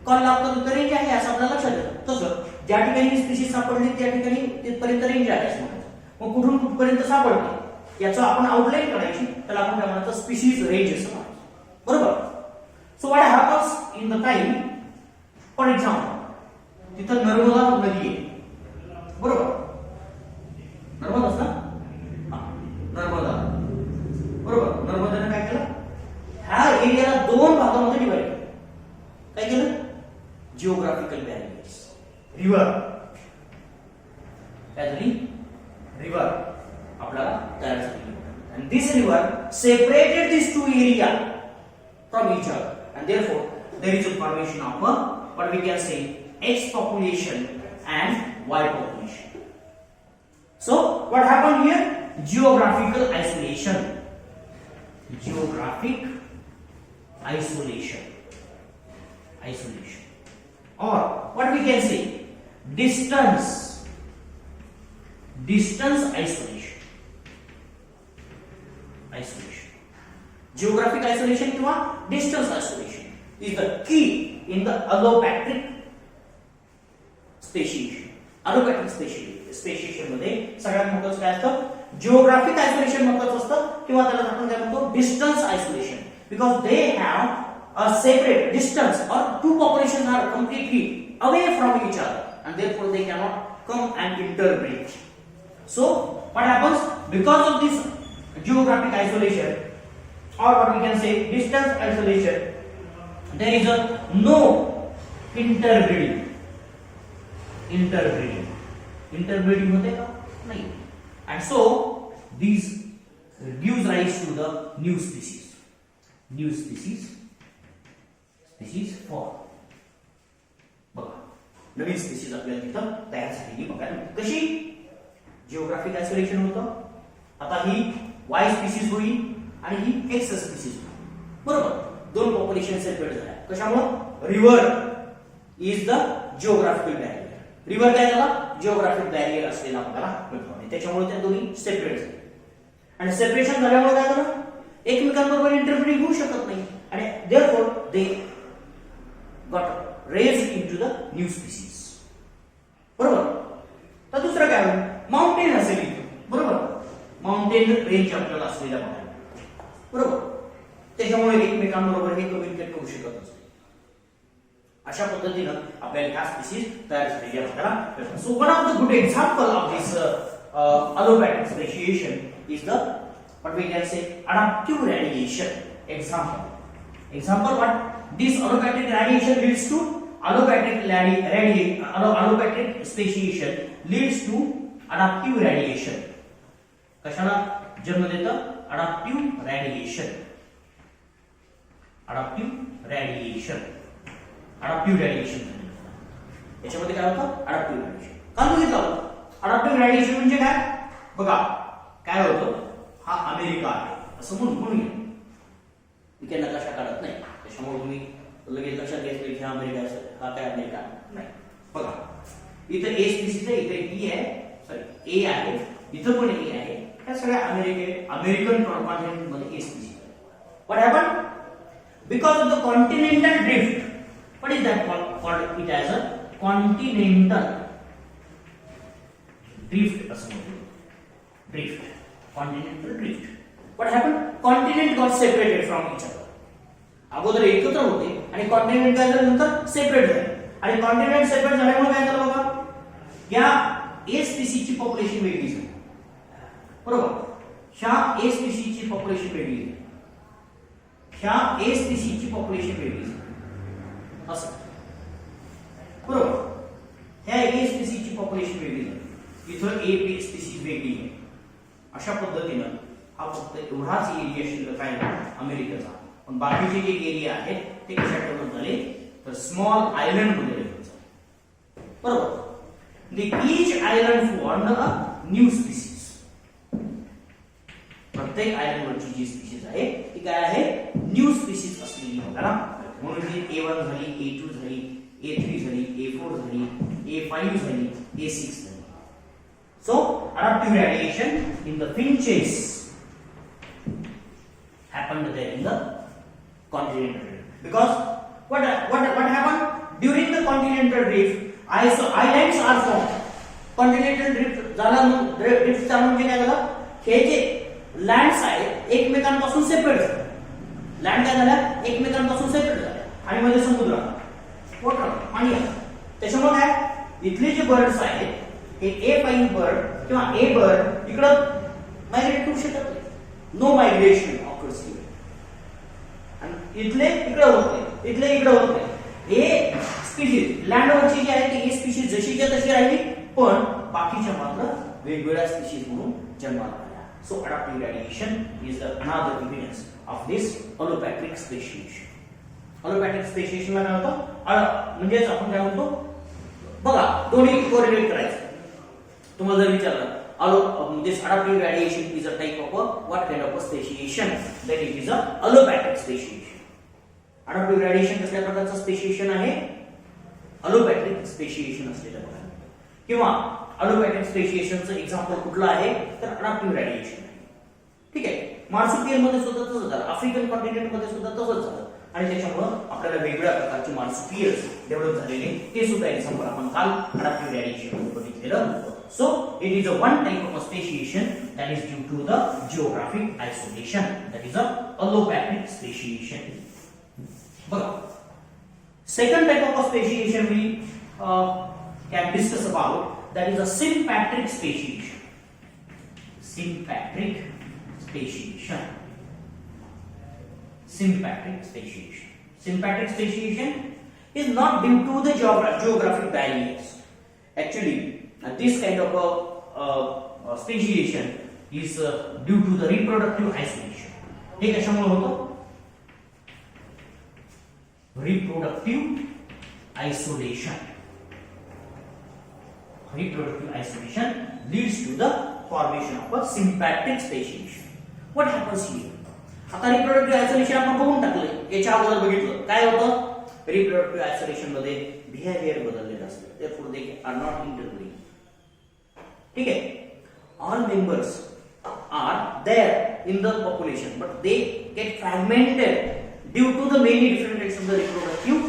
कॉल लागतो तिथं रेंज आहे असं आपल्याला लक्षात येतं. तसं ज्या ठिकाणी स्पीसीज सापडली त्या ठिकाणी तिथपर्यंत रेंज आहे असं म्हणायचं. मग कुठून कुठपर्यंत सापडते याचं आपण आउटलाईन करायची, त्याला आपण काय म्हणतो स्पीशीज रेंज असं म्हणतो, बरोबर. So what happens in the time, for example तिथं नर्मदा नदी आहे, बरोबर, नर्मदाच ना, नर्मदा, बरोबर. नर्मदाने काय केलं, ह्या एरियाला दोन भागामध्ये डिवाइड केलं. काय केलं, जिओग्राफिकल बॅरियर्स, रिव्हर काय झाली, रिव्हर आपल्याला तयार झाली. and this river separated these two area from each other, and therefore there is a formation of a, what we can say, X population and Y population. So what happened here, geographical isolation, geographic isolation, or what we can say, distance isolation. Geographic isolation किंवा distance isolation is the key in the allopathic speciation. Allopathic speciation मध्ये सगळ्यात महत्त्वाचं काय असतं, geographic isolation महत्त्वाचं असतं, किंवा त्याला आपण काय म्हणतो distance isolation, because they have a separate distance, or two populations are completely away from each other, and therefore they cannot come and interbreed. So what happens, because of this geographic isolation, or what we can say distance isolation, there is a no interbreeding होते का, नाही. And so these gives rise to the new species form. बघा, नवीन species आपल्याला तिथं तयार झालेली बघायला मिळते. कशी, जिओग्राफिक आयसोलेशन होतं, आता ही वाय स्पीशीज होईल आणि ही एक्स स्पीशीज होईल, बरोबर. दोन पॉप्युलेशन सेपरेट झाल्या, कशामुळे, river is the geographical barrier. River काय झाला, जिओग्राफिक बॅरियर असलेला आपल्याला मिळतो, आणि त्याच्यामुळे त्या दोन्ही सेपरेट झाले. आणि सेपरेशन झाल्यामुळे काय झालं, एकमेकांबरोबर इंटरब्रीडिंग होऊ शकत नाही, आणि therefore they got raised into the new species, बरोबर. तर दुसरं काय होईल, माउंटेन असेल इथे, बरोबर, माउंटेन रेंज आपल्याला असलेल्या बघायला, बरोबर. त्याच्यामुळे एकमेकांबरोबर हे कम्युनिकेट करू शकत असते. अशा पद्धतीनं आपल्याला ह्या स्पीशीज तयार झालेल्या बघायला. So one of the good example of this allopathic speciation is the, what we can say, adaptive radiation. Example what, this allopathic radiation leads to allopathic speciation leads to adaptive radiation. कशाला जन्म देतं, adaptive radiation याच्यामध्ये काय होतं, adaptive radiation. काल बघितलं होतं adaptive radiation म्हणजे काय, बघा काय होतं, हा अमेरिका आहे असं म्हणूया, इथे नकाशा काढत नाही, त्याच्यामुळे तुम्ही लगेच लक्षात घेतलं की हा अमेरिका असेल, हा काय अमेरिका नाही. बघा इथं ए स्पीसीज आहे, इथे ई आहे, सॉरी ए आहे, इथं पण ए आहे, ह्या सगळ्या अमेरिकन कॉन्टिनेंट मध्ये a species. What happen, because of the continental drift, what is that called it as a continental drift, continental drift. What happened, continent got separated from each other. अगोदर एकत्र होते आणि कॉन्टिनेंट काय झालं, नंतर separate झाले, आणि कॉन्टिनेंट सेपरेट झाल्यामुळे काय झालं बघा, या ए स्पीसीजची पॉप्युलेशन वेगळी झाली, बरोबर. ह्या ए स्पीसीजची पॉप्युलेशन वेगळी झाली, ह्या ए स्पीसीजची पॉप्युलेशन वेगळी झाली, असं, बरोबर. ह्या ए स्पीसीजची पॉप्युलेशन वेगळी झाली, इथं ए स्पीसीज वेगळी आहे. अशा पद्धतीनं हा फक्त एवढाच एरिया शिल्लक आहे अमेरिकेचा, पण बाकीचे जे एरिया आहेत ते कशा डेव्हलप झाले, तर स्मॉल आयलंड मध्ये डेव्हलप झाले, बरोबर. Each island formed a new species. प्रत्येक आयलंडवरची जी स्पीसीज आहे ती काय आहे, न्यू स्पीसीज असलेली बघा. म्हणून ही A1 झाली, A2 झाली, A3 झाली, A4 झाली, A5 झाली, A6 झाली. So adaptive radiation in the finches happened there in the continental drift, because what happened during the continental drift, islands are formed. continental drift झाला, ड्रिफ्ट चालू म्हणजे काय झालं, हे जे लँड्स आहेत एकमेकांपासून सेपरेट झाल्या. लँड काय झाल्या एकमेकांपासून सेपरेट झाल्या आणि मध्ये समुद्र वॉटर पाणी आहे. त्याच्यामुळे काय इथले जे बर्ड्स आहेत हे ए फाईन बर्ड किंवा ए बर्ड इकडं मायग्रेट करू शकत नाही. No migration occurs here. आणि इथले इकडे होत नाही, इथले इकडे होत नाही. ए स्पीशीज लँडवरची जी आहे ती ए स्पीशीज जशीच्या तशी राहिली, पण बाकीच्या मात्र वेगवेगळ्या स्पीशीज म्हणून जन्माला आल्या. So adaptive radiation is another evidence of this allopatric speciation. Allopatric speciation ला काय होतं म्हणजेच आपण काय म्हणतो बघा दोन्ही कोरिलेट करायचं. तुम्हाला जर विचारलं this adaptive radiation is a type of a what kind of a speciation, that it is a allopathic speciation. Adaptive radiation कसल्या प्रकारचं स्पेशिएशन आहे allopathic speciation असलेलं बघा. किंवा allopathic स्पेशिएशनचं एक्झाम्पल कुठलं आहे तर अडॅप्टिव्ह रेडिएशन आहे. ठीक आहे. मार्सुपियल मध्ये सुद्धा तसंच झालं, आफ्रिकन कॉन्टिनेंट मध्ये सुद्धा तसंच झालं आणि त्याच्यामुळे आपल्याला वेगवेगळ्या प्रकारचे मार्सुपियल्स डेव्हलप झालेले ते सुद्धा एक्झाम्पल आपण काल अडॅप्टिव्ह रेडिएशन मध्ये बघितलेलं होतं. So it is a one type of speciation that is due to the geographic isolation, that is a allopathic speciation. बघा second type of speciation we can discuss about, that is a sympatric speciation. Sympatric speciation. Sympatric speciation. Sympatric speciation is not due to the geographic barriers. Actually, this kind of a speciation is due to the reproductive isolation. हे कशामुळे होतं? Reproductive isolation. Reproductive isolation leads to the formation of a sympatric speciation. What happens here? आता reproductive isolation आपण बघून टाकले, याच्या अगोदर बघितलं काय होतं. reproductive isolation मध्ये बिहेवियर बदललेलं असतं, therefore they are not interbreeding. ठीक आहे. all members are there in the population but they get fragmented due to the many different types of the reproductive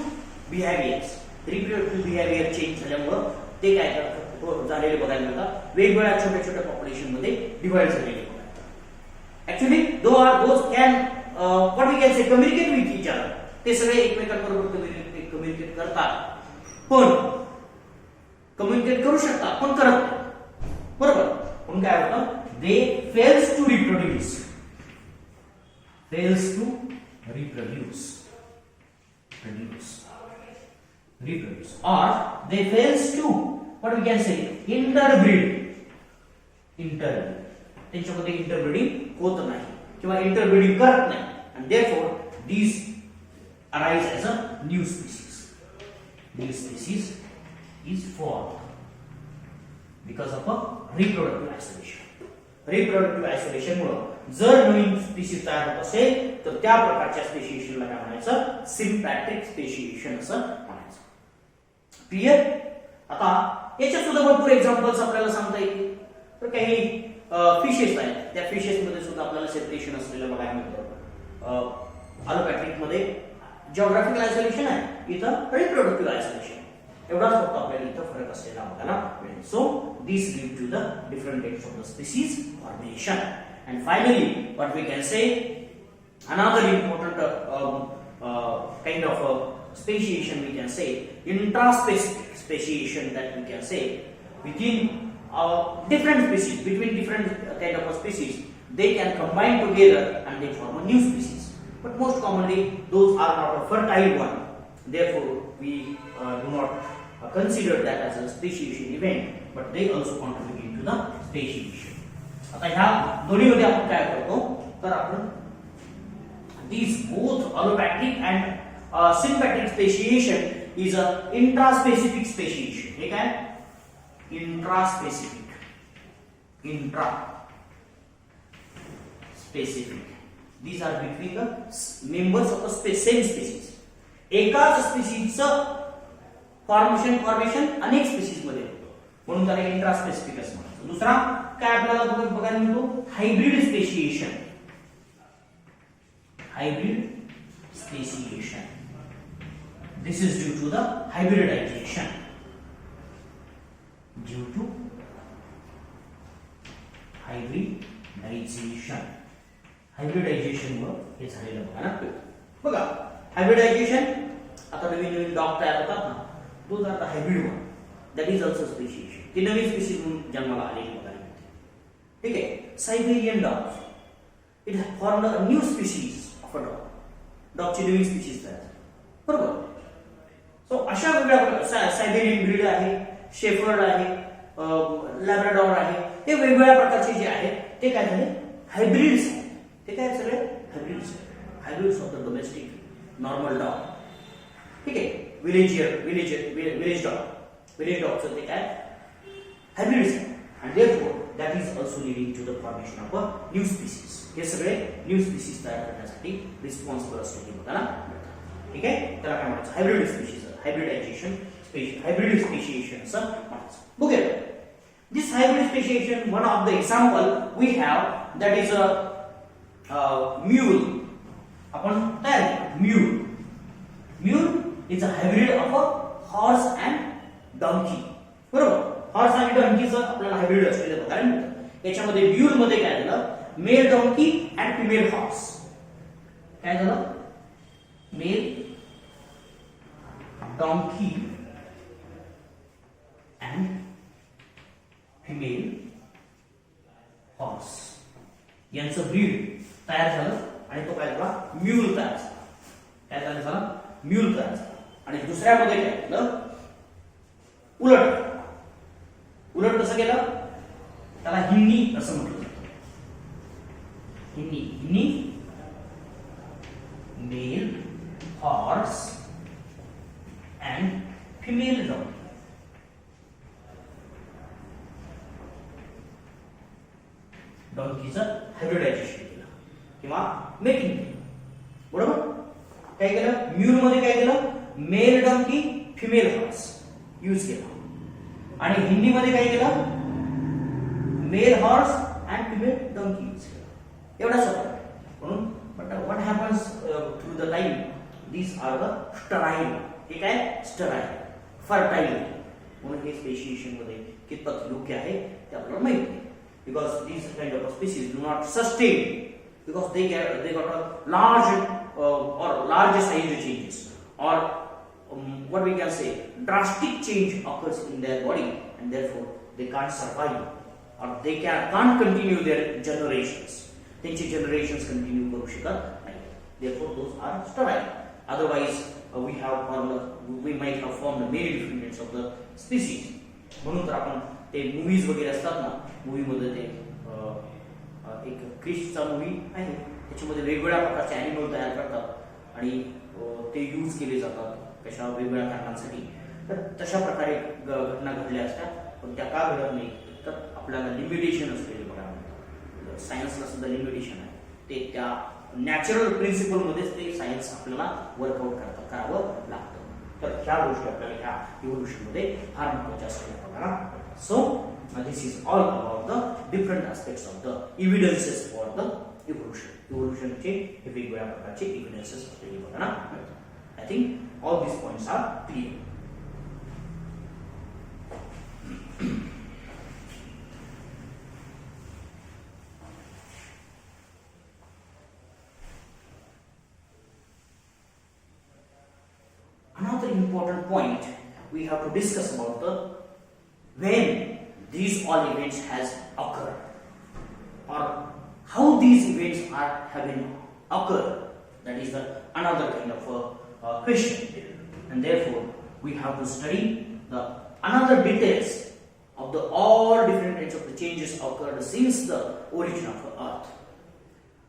behaviors. reproductive behavior change झाल्यामुळे ते काय करतात झालेले बघायला मिळतात, वेगवेगळ्या छोट्या छोट्या पॉप्युलेशन मध्ये डिवाइड झालेले बघायला. Actually those can what we can say communicate with each other. ते सगळे एकमेकांबरोबर कम्युनिकेट करतात, पण कम्युनिकेट करू शकतात पण करत नाही. बरोबर. पण काय होतं they fails to reproduce. Fails to reproduce. Reproduce or they fails to what we can say interbreed. त्यांच्यामध्ये interbreeding होत नाही किंवा interbreeding करत नाही and therefore these arise as a new species. New species is formed because of a reproductive isolation. Reproductive isolation मुळे जर नवीन species तयार होत असेल तर त्या प्रकारच्या स्पेशिएशनला काय म्हणायचं सिम्पॅट्रिक स्पेशिएशन असं म्हणायचं. क्लियर. आता याच्या सुद्धा भरपूर एक्झाम्पल्स आपल्याला सांगता येतील. तर काही फिशेस आहेत, त्या फिशेस मध्ये सुद्धा आपल्याला सेपरेशन असलेलं बघायला मिळतं. allopathic मध्ये जिओग्राफिकल आयसोलेशन आहे, इथं रिप्रोडक्टिव्ह आयसोलेशन. एवढाच फक्त आपल्याला इथं फरक असलेला बघायला मिळेल. So this lead to the different types of the species formation. And finally, what we can say, another important kind of speciation we can say, intraspecific speciation that we can say within different species, between different kind of species, they can combine together and they form a new species. But most commonly, those are not a fertile one. Therefore, we do not consider that as a speciation event, but they also contribute into the speciation. आता ह्या दोन्हीमध्ये आपण काय करतो तर आपण these both allopathic and sympatric speciation is a intraspecific speciation. हे काय intraspecific. These are between the members of a same species. एकाच स्पीशीजचं फॉर्मेशन अनेक स्पीशीज मध्ये होतं म्हणून त्याला इंट्रास्पेसिफिक असं म्हणतात. दुसरा काय आपल्याला बघायला मिळतो hybrid speciation. Hybrid speciation. This is due to the hybridization. Due to hybridization. Hybridization हे झालेलं बघा ना. बघा हायब्रिडायझेशन, आता नवीन नवीन डॉग तयार होतात ना, तो आता hybrid one, that is also speciation. ती नवीन स्पेसिस म्हणून जन्माला आलेली बघायला मिळते. ठीक आहे. Siberian dog, it has formed a new species of a dog. डॉगची नवीन स्पीशीज तयार झाली. बरोबर. सो अशा वेगळ्या सायबेरियन ब्रीड आहे, शेफर्ड आहे, लॅब्राडॉर आहे, हे वेगवेगळ्या प्रकारचे जे आहेत ते काय झाले, हायब्रिड्स आहेत. ते काय सगळे hybrids, hybrids of the domestic normal dog. ठीक आहे. विलेज डॉगचं ते काय हायब्रिड्स आहे. आणि therefore that is also leading to the formation of a new species. हे सगळे न्यू स्पीसीज तयार करण्यासाठी रिस्पॉन्सिबल असते बघायला मिळतात. ठीक आहे. त्याला काय म्हणायचं, hybrid species, hybridisation, hybrid speciation असं म्हणायचं. बघूया. This hybrid speciation, one of the example we have, that is a mule. आपण तयार केलं mule is a hybrid of a horse and donkey. बरोबर. हॉर्स आणि डॉंकीचं आपल्याला हायब्रिड असलेलं बघायला मिळतं. याच्यामध्ये म्यूल मध्ये काय झालं, male donkey and female horse. काय झालं, male donkey and female horse यांचं ब्रीड तयार झालं आणि तो काय झाला, म्यूल तयार झाला. काय झाला, म्यूल तयार झाला. आणि दुसऱ्यामध्ये काय केलं, उलट कसं केलं, त्याला हिन्नी असं म्हटलं जातं. Hinny male horse and female dog. डॉंकीचं हायब्रिडायझेशन केलं किंवा मेकिंग केलं. बरोबर. काय केलं, म्यूल मध्ये काय केलं, male donkey female horse use केला. आणि हिंदी मध्ये काय केलं, male horse and female donkey use केला. एवढा सोपा आहे. म्हणून but what happens through the time, these are the sterile. हे काय, स्टराईल, फर्टाईल. म्हणून हे स्पेशिएशन मध्ये कितपत योग्य आहे ते आपल्याला माहिती आहे. Because these kind of species do not sustain, because they got a large size changes, or what we can say, drastic change occurs in their body, and therefore they can't survive, or they can't continue their generations. त्यांची generations continue करू शकत नाही. Therefore those are sterile. Otherwise we might have formed many different kinds of the species. म्हणून तर आपण ते movies वगैरे असतात ना, मूवीमध्ये ते एक क्रिशचा मूवी आहे, त्याच्यामध्ये वेगवेगळ्या प्रकारचे ॲनिमल तयार करतात आणि ते यूज केले जातात कशा वेगवेगळ्या कारणांसाठी. तर तशा प्रकारे घटना घडल्या असतात. पण त्या का घडत नाही, तर आपल्याला लिमिटेशन असलेले बघायला. सायन्सला सुद्धा लिमिटेशन आहे. ते त्या नॅचरल प्रिन्सिपलमध्येच ते सायन्स आपल्याला वर्कआउट करावं लागतं. तर ह्या गोष्टी आपल्याला ह्या इव्होल्युशन मध्ये फार महत्त्वाच्या असलेल्या बघायला. So this is all about the different aspects of the evidences for the evolution. Evolution चे हे वेगवेगळ्या प्रकारचे evidences असलेले बघा ना. I think all these points are clear. Another important point we have to discuss about the when these all events has occurred, or how these events are having occurred. That is another kind of a question, and therefore we have to study the another details of the all different kinds of the changes occurred since the origin of the earth.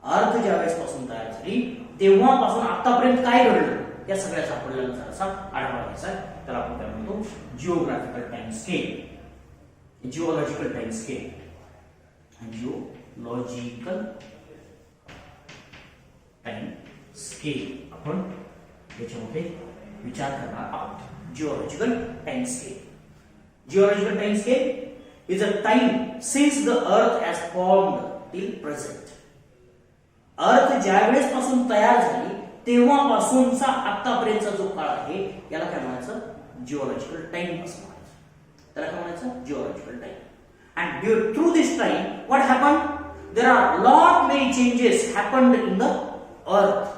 अर्थ ज्यावेळेस पासून तयार झाली तेव्हापासून आतापर्यंत काय घडलं या सगळ्याचा आपल्याला जरासा आढावा घ्यायचा आहे. तर आपण काय म्हणतो, geographical time scale, geological time scale, geological time scale आपण याच्यामध्ये विचार करणार आहोत. Geological time scale. Geological time scale is a time since the earth has formed till present. अर्थ ज्यावेळेस पासून तयार झाली तेव्हापासूनचा आतापर्यंतचा जो काळ आहे याला काय म्हणायचं, जिओलॉजिकल टाइम असं म्हणायचं. त्याला काय म्हणायचं, geological time. And through this time what happen, there are lot many changes happened in the earth.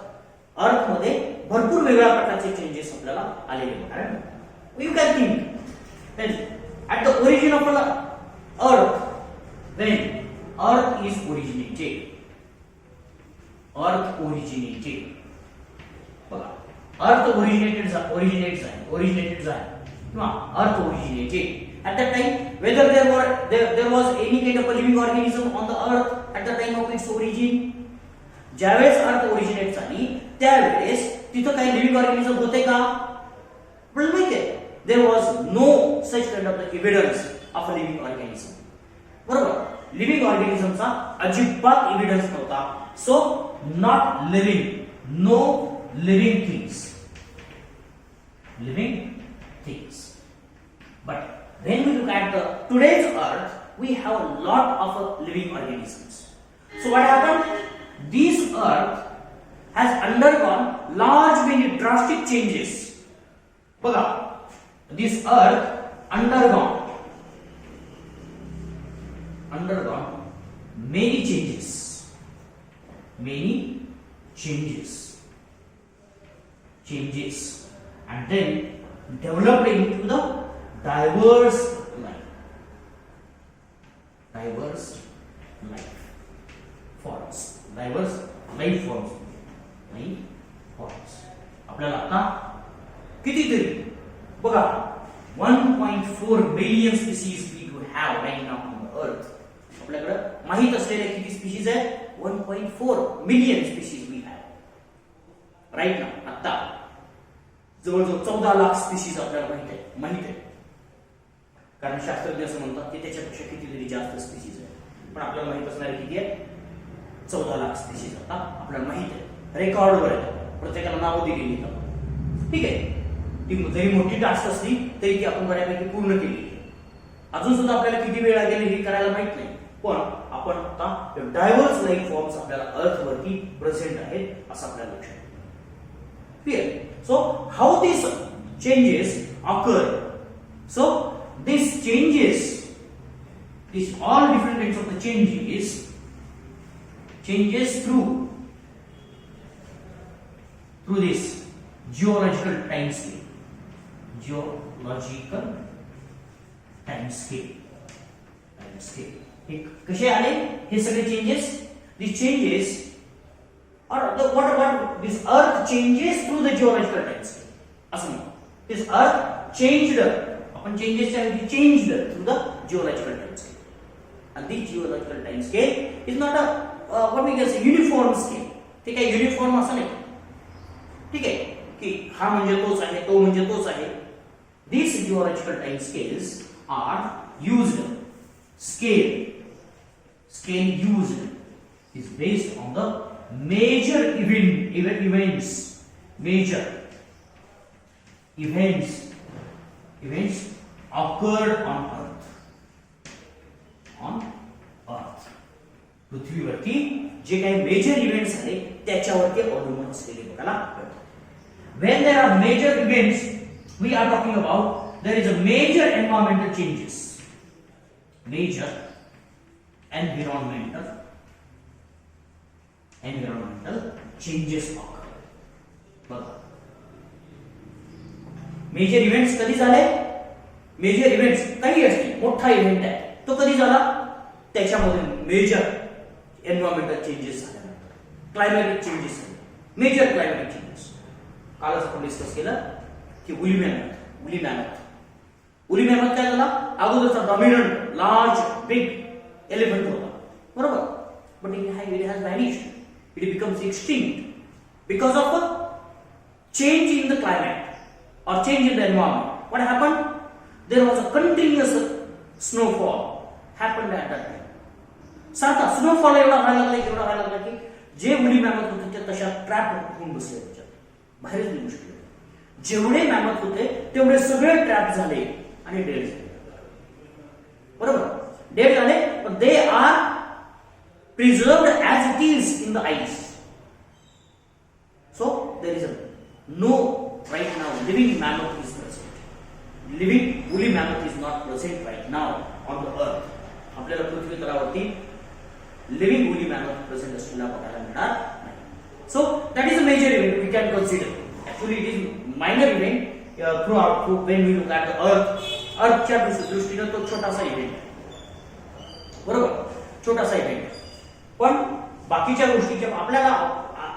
अर्थ मध्ये भरपूर वेगळ्या प्रकारचे चेंजेस आपल्याला आलेले बघा. You can think at the origin of the earth, when earth is originated, बघा अर्थ originated झाले किंवा अर्थ originated. At that time, whether there was any kind of a living organism on the earth at the time of its origin, ज्यावेळेस अर्थ originate झाली त्यावेळेस तिथं काही लिव्हिंग ऑर्गॅनिझम होते का? आपल्याला माहिती आहे there was no such kind of the evidence of a living organism. बरोबर, लिव्हिंग ऑर्गॅनिझमचा अजिबात एव्हिडन्स नव्हता. So not living, no living things. But when we look at the today's earth, we have a lot of living organisms. So what happened? This earth has undergone large many drastic changes. Baga, this earth undergone many changes and then developed into the diverse life forms. आपल्याला आता कितीतरी बघा 1.4 billion species we do have right now on the earth. आपल्याकडे माहित असलेल्या किती species आहेत? 1.4 million species we have right now. आता जवळजवळ 14 लाख स्पीसीज आपल्याला माहित आहे. कारण शास्त्रज्ञ असं म्हणतात की त्याच्यापेक्षा कितीतरी जास्त स्पीसीज आहेत, पण आपल्याला माहित असणारे किती आहेत? 14 लाख स्पीसीज आता आपल्याला माहित आहे. रेकॉर्डवर आहे, प्रत्येकाला नाव दिलेली आहेत. ठीक आहे, ती जरी मोठी टास्क असली तरी ती आपण बऱ्यापैकी पूर्ण केली. अजून सुद्धा आपल्याला किती वेळ लागेल हे करायला माहित नाही, पण आपण आता डायव्हर्स लाईफ फॉर्म्स आपल्याला अर्थ वरती प्रेझेंट आहेत असं आपल्याला लक्षात येईल. Clear? So how this changes occur. So these changes, these all different kinds of the changes through this geological time scale. हे कसे आले हे सगळे changes? these changes or what this earth changes through the geological time scale. असं म्हणतो, this earth changed, आपण changes changed through the geological time scale. And this geological time scale is not a what we can say uniform scale. ठीक आहे, uniform असं नाही. ठीक आहे की हा म्हणजे तोच आहे, तो म्हणजे तोच आहे. These geological time scales are used. Scale used is based on the major events occurred on earth. पृथ्वीवरती जे काही मेजर इव्हेंट्स झाले त्याच्यावरती अवलंबून असलेले बघायला मिळतात. When there are major events, we are talking about there is a major environmental changes. Major environmental changes occur. बघा, मेजर इव्हेंट्स कधी झाले? मेजर इव्हेंट्स काही असतील, मोठा इव्हेंट आहे तो कधी झाला? त्याच्यामध्ये मेजर एन्व्हायरमेंटल चेंजेस झाले, क्लायमॅटिक चेंजेस झाले, मेजर क्लायमॅटिक चेंजेस. कालच आपण डिस्कस केलं की वुली मॅमथ काय झाला? अगोदरचा डॉमिनंट लार्ज बिग एलिफंट होता, बरोबर, but it has vanished. It becomes extinct because of a change in the climate or change in the environment. What happened? There was a continuous snowfall happened at that time. सारखा snowfall एवढा व्हायला लागला की जे woolly mammoth होते ते तशा trap होऊन बसले, त्याच्यात बाहेरच निघू शकले. जेवढे मॅमथ होते तेवढे सगळे ट्रॅप झाले आणि डेड झाले. बरोबर, डेड झाले, पण they are preserved as it is in the ice. So there is no right now living mammoth is present. Living woolly mammoth is not present right now on the earth. आपल्याला पृथ्वी तलावरती living woolly mammoth present असलेला बघायला मिळणार नाही. So that is a major event we can consider. Actually it is minor event through when we look at the अर्थच्या दृष्टीनं तो छोटासा इव्हेंट आहे, बरोबर, छोटासा इव्हेंट. पण बाकीच्या गोष्टी आपल्याला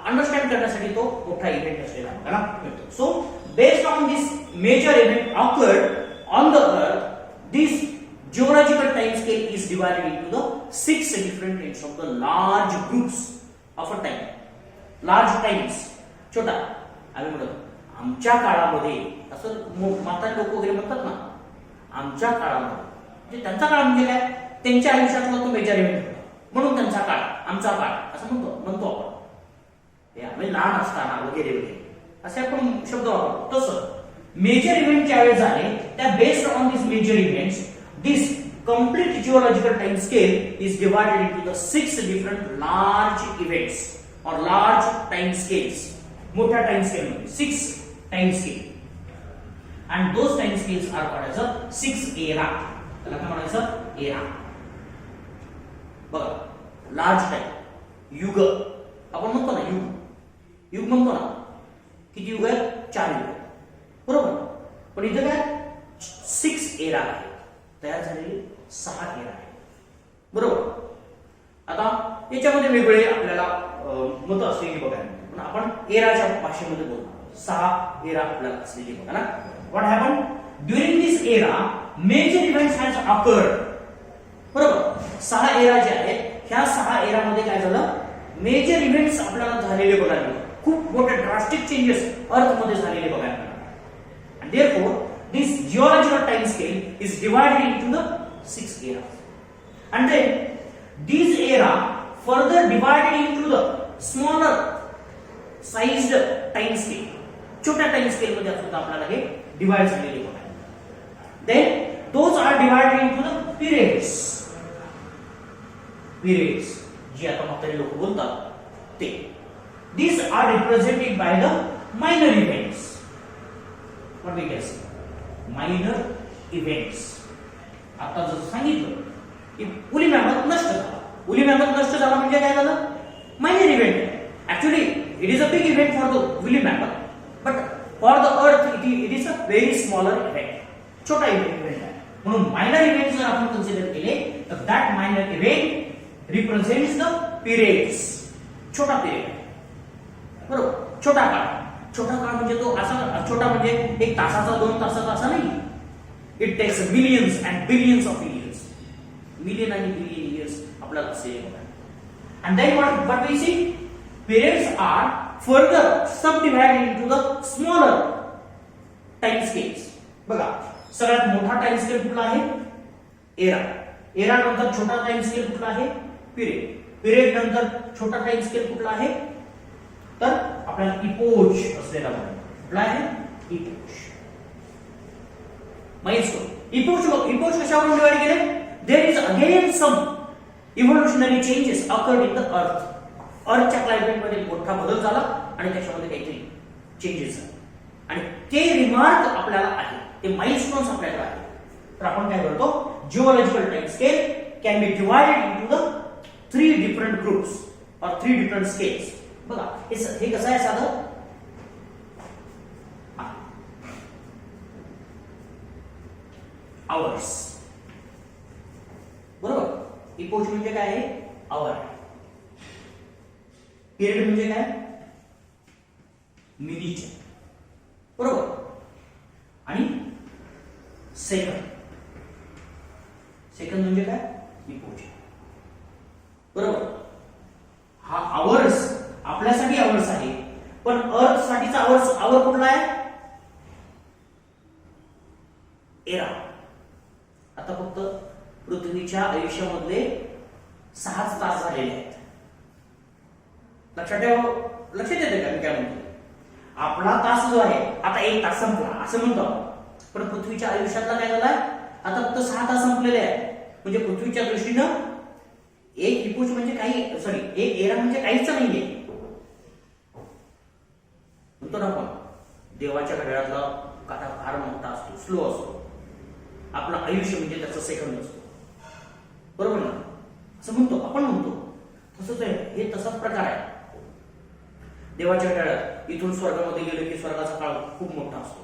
अंडरस्टँड करण्यासाठी तो मोठा इव्हेंट असलेला आपल्याला मिळतो. So based on this major event occurred on the earth, this geological time scale is divided into the 6 different kinds of the large groups of a time. Large times, छोटा, आम्ही म्हणतो आमच्या काळामध्ये, असं म्हातारे लोक वगैरे म्हणतात ना, आमच्या काळामध्ये म्हणजे त्यांचा काळ म्हणजे काय, त्यांच्या आयुष्यातला तो मेजर इव्हेंट होता म्हणून त्यांचा काळ, आमचा काळ असं म्हणतो आपण. हे आम्ही लहान असताना वगैरे वगैरे असे आपण शब्द वापरतो. तसं मेजर इव्हेंट ज्यावेळेस झाले त्या based on this major events, this complete geological time scale is divided into the 6 different large events or large time scales. मोठ्या time scale मध्ये 6 time scale, and those time scales are called as a 6 era. त्याला काय म्हणायचं, era. बघा, large time युग आपण म्हणतो ना, युग म्हणतो ना, किती युग आहेत, 4 युग, बरोबर. पण इथे काय 6 era आहे, तयार झालेली 6 एरा आहे, बरोबर. आता याच्यामध्ये वेगवेगळे आपल्याला मत असलेली बघायला मिळतात, पण आपण एराच्या भाषेमध्ये बोलतो. 6 एरा आपल्याला असलेली बघा ना. What happen during this era, major events has occurred, बरोबर. 6 एरा जे आहेत, ह्या 6 एरामध्ये काय झालं, मेजर इव्हेंट्स आपल्याला झालेले बघायला मिळतात. खूप मोठे ड्रास्टिक चेंजेस अर्थ मध्ये झालेले बघायला मिळतात. And therefore this geological time scale is divided into the 6 eras, and then these era further divided into the smaller sized time scale. छोट्या time scale मध्ये सुद्धा आपल्याला हे डिवाइड झालेले बघायला. then those are divided into the periods जे आता म्हातारे लोक बोलतात ते. these are represented by the minor events. what we can say, minor events. आता जसं सांगितलं की वुली मॅमथ नष्ट झाला, वुली मॅमथ नष्ट झाला म्हणजे काय झालं, मायनर इव्हेंट आहे. Actually it is a big event for the woolly mammoth, but for the earth it is a very smaller event, छोटा इव्हेंट आहे. म्हणून मायनर इव्हेंट जर आपण कन्सिडर केले तर that minor event represents the periods. छोटा period, बरोबर, छोटा काळ. छोटा काळ म्हणजे तो असा छोटा म्हणजे 1 तासाचा 2 तासाचा असा नाही. It takes millions and billions of years, million आणि बिलियन इयर्स आपल्याला असे बघा. And then what we see, periods are further subdivided into the smaller time scales. बघा, सगळ्यात मोठा टाइम स्केल कुठला आहे, एरा. एरा नंतर छोटा टाइम स्केल कुठला आहे, पिरियड. पिरियड नंतर छोटा टाइम स्केल कुठला आहे, तर आपल्याला इपोच असलेला बघा, कुठला आहे, इपोच. इपोच कशावरून डिवाइड केले, there is again some evolutionary changes occurred in the earth. अर्थच्या क्लायमेट मध्ये मोठा बदल झाला आणि त्याच्यामध्ये काहीतरी चेंजेस झाले आणि ते रिमार्क आपल्याला आहे, ते माइलस्टोन्स आपल्याकडे आहेत. तर आपण काय करतो, geological time scale can be divided into the 3 different groups और 3 डिफरंट स्केल्स. बघा, हे कसं आहे साधं, आवर्स, बरोबर. इपोच म्हणजे काय आहे, आवर. पिरियड म्हणजे काय, मिनिट, बरोबर. आणि सेकंड म्हणजे काय, इपोच, बरोबर. हा आवर्स आपल्यासाठी आवर्स आहे, पण अर्थ साठीचा आवर कुठला आहे, एरा. आता फक्त पृथ्वीच्या आयुष्यामधले 6 तास झालेले आहेत. लक्षात येते का मी काय म्हणतो, आपला तास जो आहे आता 1 तास संपला असं म्हणतो आपण, पण पृथ्वीच्या आयुष्यातला काय झाला, आता फक्त 6 तास संपलेले आहेत. म्हणजे पृथ्वीच्या दृष्टीनं एक इपोच म्हणजे काही, सॉरी, एक एरा म्हणजे काहीच नाहीये. म्हणतो ना आपण, देवाच्या घड्याळातला काटा फार मोठा असतो, स्लो असतो. आपलं आयुष्य म्हणजे त्याचा सेकंद असतो, बरोबर ना, असं म्हणतो आपण. म्हणतो तसंच आहे, हे तसाच प्रकार आहे. देवाच्या काळात इथून स्वर्गामध्ये गेलो की स्वर्गाचा काळ खूप मोठा असतो.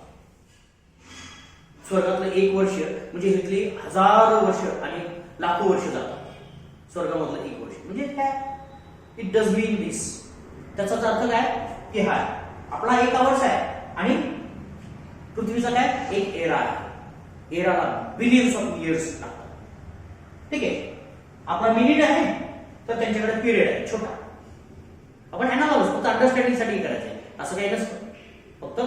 स्वर्गातलं 1 वर्ष म्हणजे इथली हजारो वर्ष आणि लाखो वर्ष जातात. स्वर्गामधलं 1 वर्ष म्हणजे काय, इट डज मीन दिस. त्याचा अर्थ काय की हा आपला 1 आवर्स आहे आणि पृथ्वीचा काय 1 एरा आहे. एराला बिलियन्स ऑफ इयर्स लागतात. ठीक आहे, आपला मिनिट आहे तर त्यांच्याकडे पिरियड आहे छोटा. आपण अनालॉगस फक्त अंडरस्टँडिंग साठी करायचं आहे, असं काही नसतं. फक्त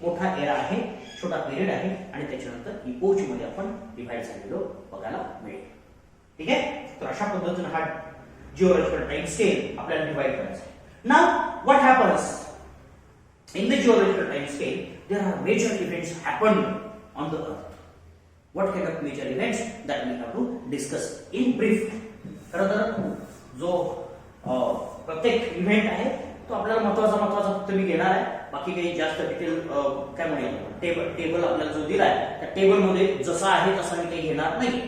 मोठा एरा आहे, छोटा पिरियड आहे आणि त्याच्यानंतर इपोच मध्ये आपण डिव्हाइड झालेलो बघायला मिळेल. ठीक आहे, तर अशा पद्धतीने हा जिओलॉजिकल टाइम स्केल आपल्याला डिव्हाइड करायचा आहे. Now what happens in the geological time scale? There are major events happen on the earth. What kind of major events that we have to discuss in brief. खरं तर जो प्रत्येक event आहे तो आपल्याला महत्वाचा फक्त मी घेणार आहे. बाकी काही जास्त डिटेल काय म्हणूया टेबल आपल्याला जो दिला आहे त्या टेबल मध्ये जसा आहे तसा मी काही घेणार नाही.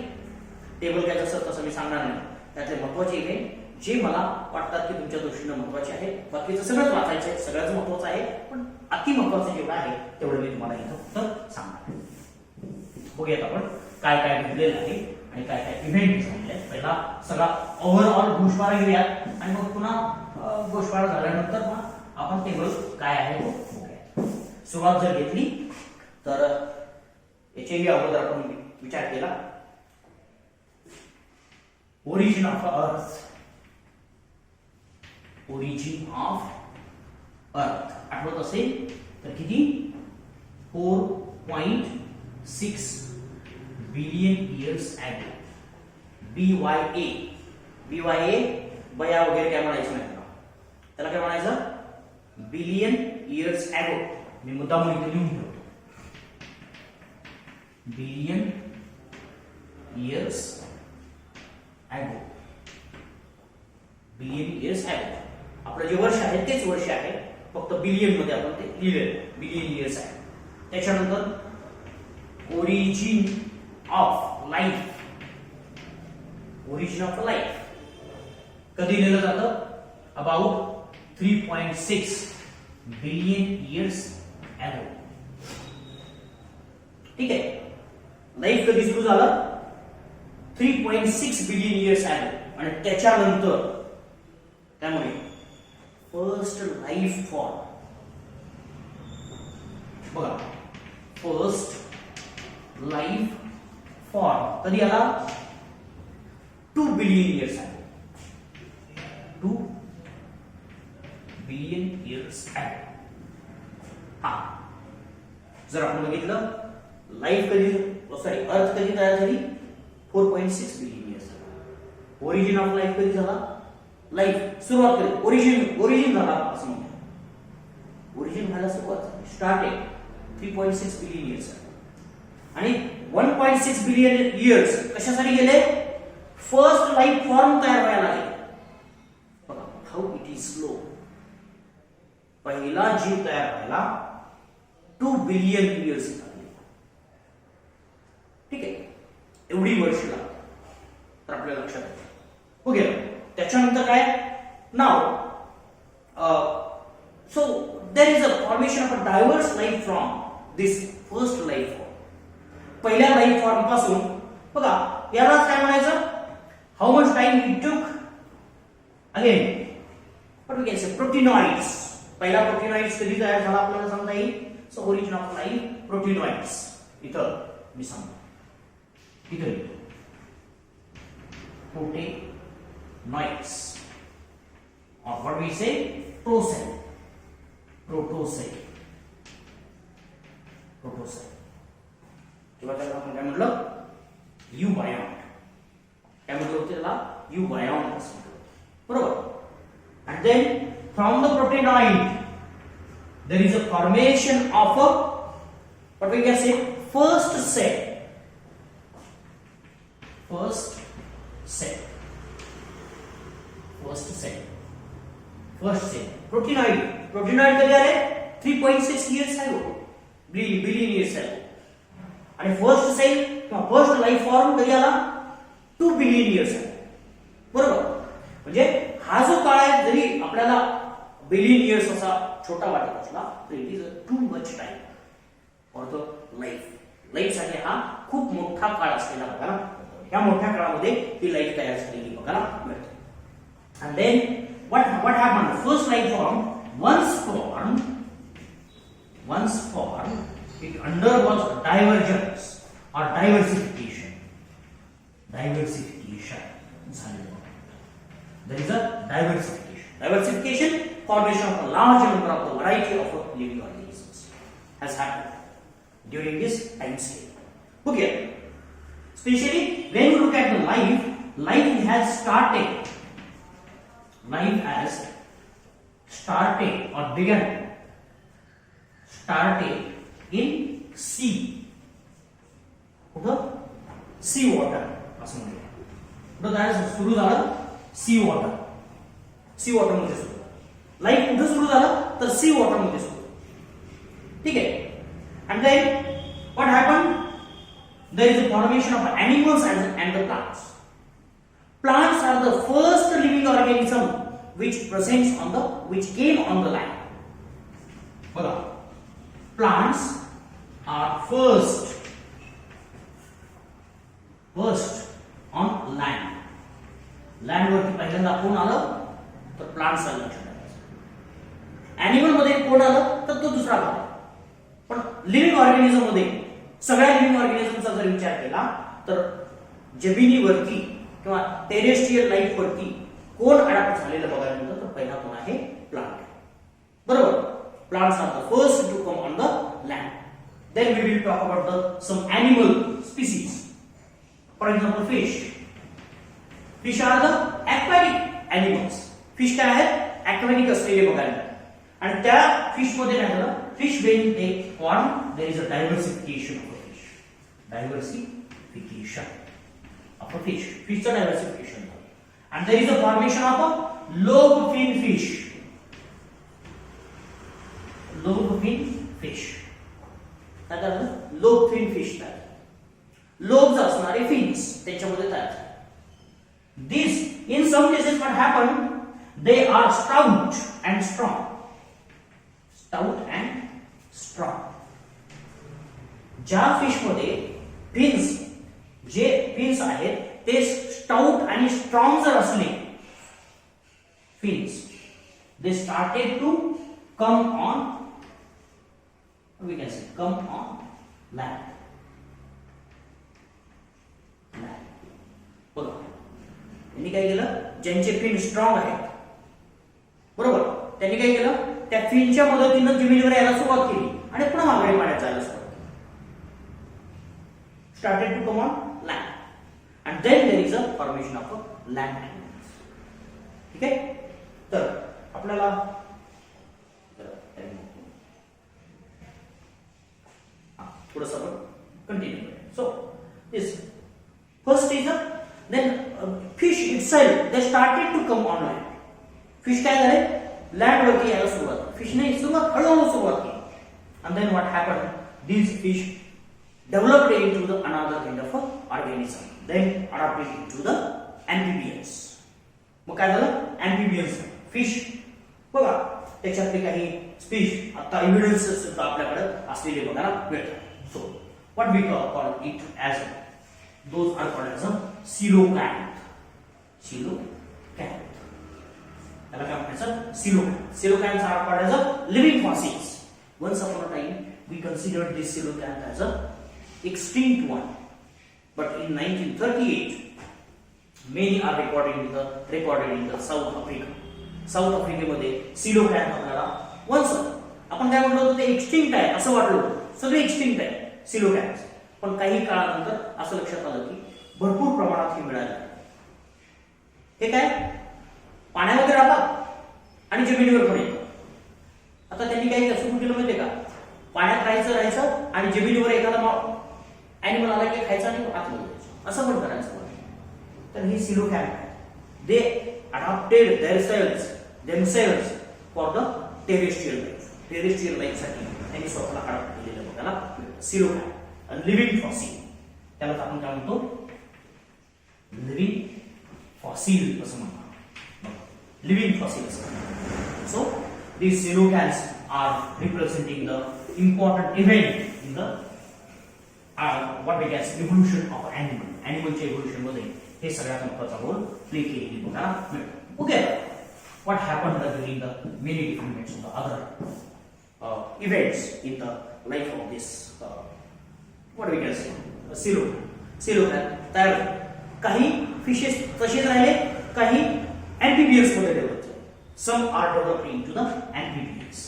टेबल काय जसं तसं मी सांगणार नाही. त्यातले महत्वाचे इव्हेंट जे मला वाटतात की तुमच्या दृष्टीने महत्वाचे आहे. बाकीचं सगळंच वाचायचं आहे, सगळ्याच महत्वाचं आहे, पण अति महत्वाचं जेवढं आहे तेवढं मी तुम्हाला इथं फक्त सांगणार आहे. बघूयात आपण काय काय घडलेलं आहे आणि काय काय इव्हेंट झालेले आहेत. पहिला सगळा ओव्हरऑल गोष्टवारा घेऊयात आणि मग पुन्हा गोष्टवारा झाल्यानंतर मग आपण टेबल काय आहे तो बघूया. सुरुवात जर घेतली तर याच्याही अगोदर आपण विचार केला origin of earth. Origin of earth आठवत असेल तर किती 4.6 बिलियन इयर्स अगो. BYA बया वगैरे काय म्हणायचं नाही, त्याला काय म्हणायचं बिलियन इयर्स अगो. मी मुद्दाम इथे लिहून ठेवतो billion years ago. Billion years ago आपलं जे वर्ष आहे तेच वर्ष आहे, फक्त बिलियन मध्ये आपण ते लिहिलेलं बिलियन इयर्स आहे. त्याच्यानंतर origin of life. Origin of life कधी लिहिलं जातं अबाउट 3.6 बिलियन इयर्स अगो. ठीक आहे, लाईफ कधी सुरू झालं 3.6 बिलियन इयर्स अगो. आणि त्याच्यानंतर त्यामुळे फर्स्ट लाईफ फॉर्म बघा, फर्स्ट लाईफ फॉर्म कधी आला 2 बिलियन इयर्स आहे. 2 बिलियन इयर्स आहे. हा जर आपण बघितलं लाईफ कधी सॉरी अर्थ कधी तयार झाली 4.6 billion years. Origin of life कधी झाला, लाईफ सुरुवात कधी ओरिजिन झाला असं म्हणतात. ओरिजिन व्हायला सुरुवात झाली, स्टार्टेड 3.6 बिलियन इयर्स. आणि 1.6 बिलियन इयर्स कशासाठी गेले, फर्स्ट लाईफ फॉर्म तयार व्हायला लागले. बघा हाऊ इट इज स्लो. पहिला जीव तयार व्हायला 2 बिलियन इयर्स लागले. ठीक आहे, एवढी वर्ष लागतात. तर आपल्या लक्षात आहे हो गेलं. त्याच्यानंतर काय नाव so there is a formation of a diverse life from this first life form. पहिल्या लाईफ फॉर्म पासून बघा याला काय म्हणायचं, how much time it took again what we can say proteinoids. पहिला प्रोटीनॉइड्स कधी तयार झाला आपल्याला सांगता येईल. So origin of life proteinoids इथं मी सांगतो इथं प्रोटीनॉइड्स or what we say protocell. किंवा त्याला आपण काय म्हटलं युबायॉन्ट. काय म्हटलं होतं त्याला युबायॉन्ट असं म्हटलं बरोबर. and then from the proteinoid there is a formation of a what we can say first cell. प्रोटीनॉइड कधी आले 3.6 इयर्स आहे बिलियन इयर्स आहे. आणि फर्स्ट सेल किंवा फर्स्ट लाईफ फॉर्म कधी आला 2 बिलियन इयर्स आहे बरोबर. म्हणजे हा जो काळ आहे जरी आपल्याला बिलियन इयर्स असा छोटा वाटत असला तरी it is too much time for the life साठी हा खूप मोठा काळ असलेला बघायला या मोठ्या काळामध्ये ही लाईफ तयार झालेली बघायला मिळते. And then what happened? First life form, once formed, it undergoes divergence or diversification. There is a diversification, formation of a large number of the variety of living organisms has happened during this time scale. Okay, especially when you look at the life has started or began in sea. कुठं C water असं म्हणूया. कुठं काय सुरू झालं C water मध्ये सुरू life कुठं सुरू झालं तर सी वॉटर मध्ये सुरू. ठीक आहे. And then what happen there is a formation of animals and the plants. Plants are the first living organism which came on the land. बघा, plants are first on land. Land वरती पहिल्यांदा कोण आलं तर प्लांट्स आलं. लक्षात ठेवायचं. Animal मध्ये कोण आलं तर तो दुसरा भाग. पण लिव्हिंग ऑर्गॅनिझम मध्ये सगळ्या लिव्हिंग ऑर्गॅनिझमचा जर विचार केला तर जमिनीवरती किंवा टेरेस्ट्रियल लाईफ वरती कोण अडॅप्ट झालेलं बघायला मिळतं तर पहिला कोण आहे प्लांट. बरोबर. Plants are the first to come on the land. Then we will talk about the some animal species. For example fish are the aquatic animals. Fish काय आहेत ॲक्वॅटिक असलेले बघायला मिळतात. आणि त्या फिश मध्ये काय झालं fish when they form there is a diversification of fish. Diversification of a fish. Fish diversification. And there is a formation of a lobe fin fish. काय झालं लोब फिन फिश तयार. लोब्स असणारे fins त्यांच्यामध्ये तयार झाले. This in some cases what happen they are stout and strong. ज्या fish मध्ये fins आहेत ते स्टाउट आणि स्ट्रॉंग जर असले fins they started to come on land. बघा त्यांनी काय केलं ज्यांचे फिन स्ट्रॉंग आहेत बरोबर त्यांनी काय केलं त्या फिनच्या मदतीनं जमिनीवर यायला सुरुवात केली आणि पुन्हा मागे पाण्यात जायला सुरुवात केली. Started to come on land, and then there is a formation of a land animals. ठीक आहे. तर आपल्याला थोडंसं आपण कंटिन्यू करूया. So this first is then fish itself they started to come on land. Fish काय झाले लँड वरती यायला सुरुवात. फिशने हळूहळू सुरुवात केली. and then what happened these fish developed into the another kind of organism, then adapted into the amphibians. मग काय झालं amphibians fish. बघा त्याच्यातले काही स्पीश आता एव्हिडन्स सुद्धा आपल्याकडे असलेले बघायला मिळतात. So what we call it as those are called as a coelacanth. त्याला काय म्हणायचं coelacanths are called as a living fossils. Once upon a time we considered this coelacanth as a extinct one, but in 1938 many are recorded in the South Africa. South आफ्रिकेमध्ये सिलोकॅन्थ आपल्याला once आपण काय म्हणलो होतो ते एक्सटिंक्ट आहे असं वाटलं होतं. सगळे एक्सटिंक्ट आहे सिलोकॅन्थ. पण काही काळानंतर असं लक्षात आलं की भरपूर प्रमाणात हे मिळाले. हे काय पाण्यामध्ये राहतात आणि जमिनीवर पण येतात. आता त्यांनी काही सुरू केलं माहितीये का पाण्यात राहायचं आणि जमिनीवर एखादा ॲनिमल आला की खायचा आणि आतमध्ये जायचं असं पण करायचं. तर ही सिलोकॅन्थ आहे. दे adopted themselves for the terrestrial life साठी त्यांनी स्वतःला अडॉप्ट केलेलं बघायला सिलोकॅन्थ. आणि लिव्हिंग फॉसिल त्याला आपण काय म्हणतो लिव्हिंग फॉसिल असं म्हणतो. living fossils. So these coelacanths are representing the important event in the what we can say evolution of animal. Animalच्या evolution मध्ये हे सगळ्यात महत्त्वाचा रोल प्ले केलेली बघायला मिळतो. Okay, what happened during the many different events of the other events in the life of this what we can say coelacanth. तर काही fishes तसेच राहिले, काही amphibians मध्ये डेव्हलप झाले. Some are developed into the amphibians.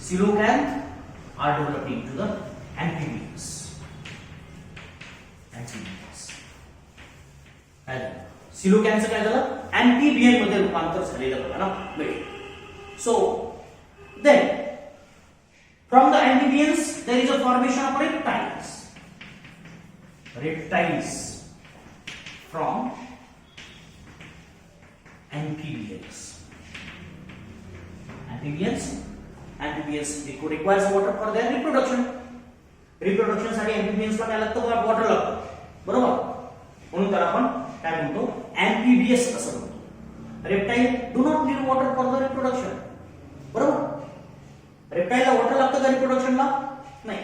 Coelacanth are developed into the amphibians. Coelacanthचं काय झालं, amphibian मध्ये रूपांतर झालेलं बघायला मिळेल. So then from the amphibians there is a formation of reptiles. Reptiles from amphibians. Amphibians requires water for their reproduction. Reproduction साठी amphibians ला काय लागतं, water लागतं, बरोबर. म्हणून त्याला आपण काय म्हणतो, amphibious असं म्हणतो. Reptile do not need water for the reproduction, बरोबर. Reptile ला water लागतं का reproduction ला? नाही.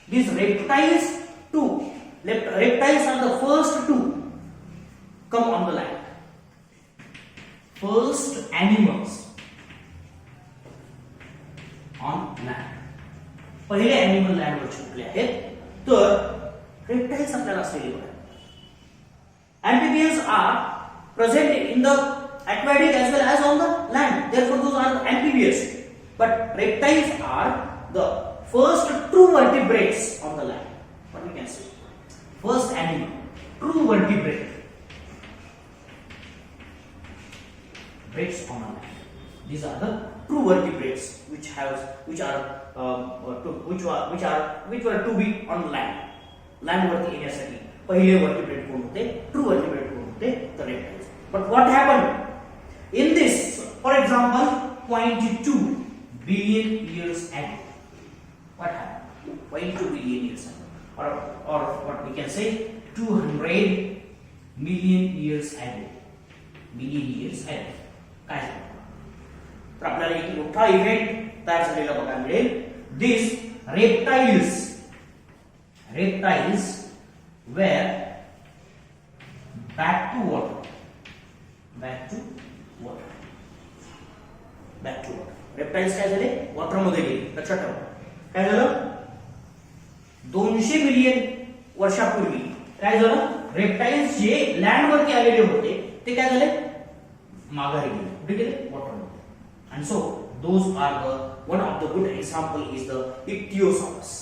These reptiles too, reptiles are the first to come on the land. First animals on land. पहिले animal land वर शिकले आहेत. तर reptiles आपल्याला असलेले बघा. Amphibians are present in the aquatic as well as on the land. Therefore, those are amphibious. But reptiles are the first true vertebrates on the land. What we can say? First animal, true vertebrate. Brates on the land. These are the true vertebrates which were to be on land. Land वरती येण्यासाठी पहिले vertebrate कोण होते? True vertebrate कोण होते? The reptiles. But what happened in this? For example, 0.2 billion years ago. What happened? 0.2 billion years ago, or what we can say 200 million years ago. Million years ago. काय झालं? तर आपल्याला एक मोठा इव्हेंट तयार झालेला बघायला मिळेल. These reptiles were back to water. Reptiles काय झाले? वॉटर मध्ये गेले. लक्षात ठेवा. काय झालं? 200 मिलियन वर्षापूर्वी काय झालं? रेप्टाइल्स जे लँड वरती आलेले होते ते काय झाले? माघारी गेले. कुठे गेले? वॉटर मध्ये. And so those are the one of the good example is the ichthyosaurus.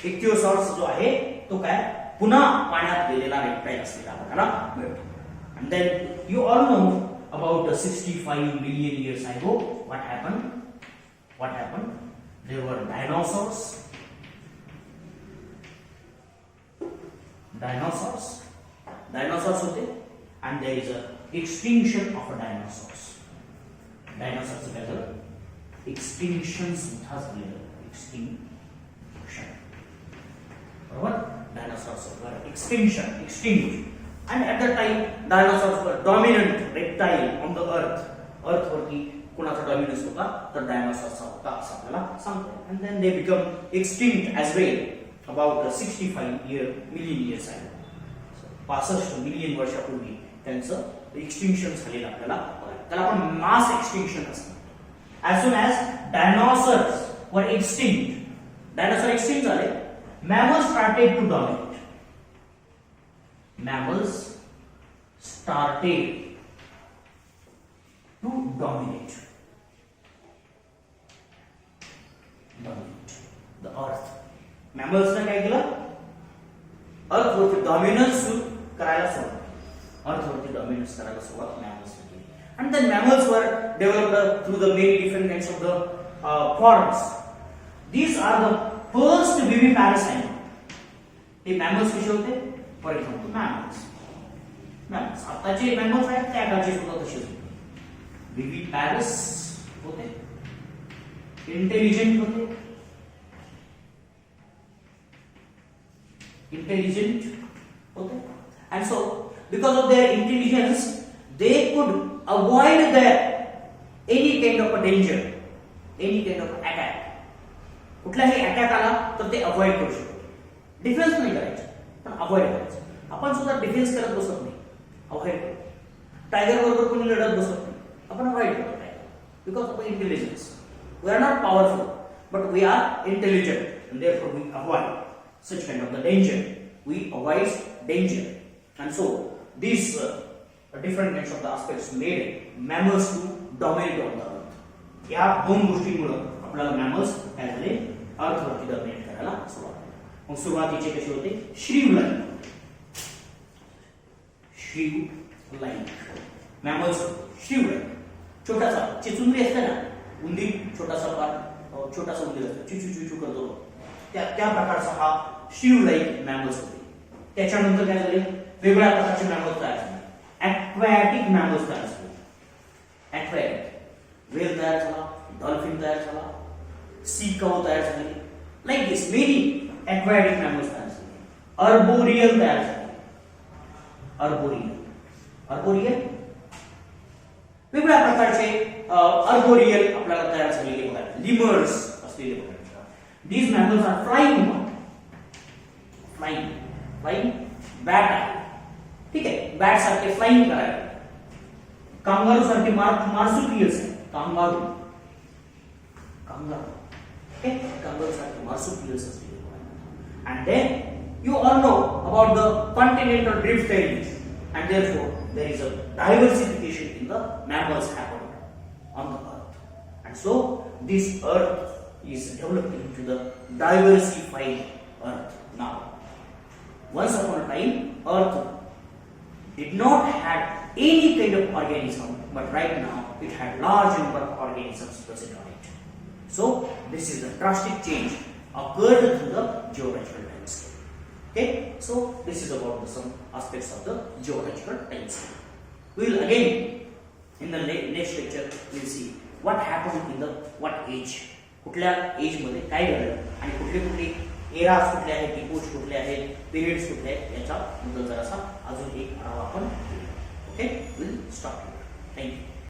Ichthyosaurus जो आहे तो काय पुन्हा पाण्यात गेलेला रेप्टाइल असलेला आपल्याला मिळतो. And then you all know about the 65 million years ago what happened? There were dinosaurs होते and there is a extinction of a dinosaurs. Dinosaurs काय झालं? Extinctions सुद्धा झालेलं. Extinction. बरोबर? Dinosaurs were extinct. And at that time dinosaurs were dominant reptile on the earth. Earth वरती कोणाचा dominance होता? तर डायनासॉर्सचा होता असं आपल्याला सांगतो. And then they become extinct as well about 65 million years ago. 65 million वर्षापूर्वी त्यांचं एक्सटिंक्शन झालेलं आपल्याला बघायला. त्याला आपण मास एक्सटिंक्शन असं म्हणतो. As soon as dinosaurs were extinct, dinosaur extinct झाले, mammals started to dominate. Mammals started to dominate the earth. Mammals ने काय केलं? अर्थ वरती डॉमिनन्स करायला सुरुवात. अर्थ वरती डॉमिनन्स करायला सुरुवात mammals ने केली. And then mammals were developed through the many different kinds of the forms. These are the first viviparous animals. हे mammals कसे होते? For example, mammals. मॅमल्स. आताचे मॅमल्स आहेत त्या काळचे सुद्धा तसेच होते. विविपॅरस होते, इंटेलिजंट होते, and so because of their intelligence they could avoid any kind of a danger, any kind of attack. कुठलाही अटॅक आला तर ते अवॉइड करू शकतो. डिफेन्स नाही करायचं पण अवॉइड करायचं. आपण सुद्धा डिफेन्स करत बसत नाही, अवॉइड करतो. टायगर बरोबर कोणी लढत बसत नाही, आपण अवॉइड करतो tiger. Because of intelligence. We are not powerful but we are intelligent and therefore we avoid such kind of the danger. We avoid danger. And so these different kinds of the aspects made mammals to dominate on the earth. या दोन गोष्टींमुळे आपल्याला mammals काय झाले, अर्थवरती dominate करायला सुरुवात झाली. मग सुरुवातीचे कसे होते, श्रीव लाईक मॅमल्स. श्रीव लाईक छोटासा चिचुंदी असते ना, उंदीर छोटासा उंदीर असतो, चुचू चुचू करतो, त्या प्रकारचा हा श्रीव लाईक मॅमल्स होते. त्याच्यानंतर काय झाले, वेगळ्या प्रकारचे मॅमल्स तयार झाले. ॲक्वॅटिक मॅमल्स तयार झाले. ॲक्वॅटिक व्हेल तयार झाला, डॉल्फिन तयार झाला, सी काऊ तयार झाले. लाईक दिस मेनी ॲक्वॅटिक मॅमल्स तयार झाले. अर्बोरियल तयार झाले. अर्बोरियल वेगळ्या प्रकारचे अर्बोरियल आपल्याला तयार झालेले बघा, लिमर्स असलेले बघा. These mammals are flying. Bat आहे, ठीक आहे, बॅट सारखे फ्लाइंग करायला. कांगारू सारखे मार्सुपियल्स आहे, कांगारू सारखे मार्सुपियल्स असतील. and then you all know about the continental drift theories, and therefore there is a diversification in the mammals happened on the earth. And so this earth is developing into the diversified earth now. Once upon a time, earth did not have any kind of organism, but right now it had large number of organisms present on it. So this is a drastic change occurred through the geological time scale. Okay, so this is about some aspects of the geological time scale. We will again in the next lecture we'll see what happened in the what age. कुठल्या age मध्ये काय घडलं आणि कुठले कुठले eras कुठले आहेत, impose कुठले आहेत, पिरियड्स कुठले आहेत, याचा बद्दल जरासा अजून एक आढावा आपण घेऊ. Okay, will stop here. Thank you.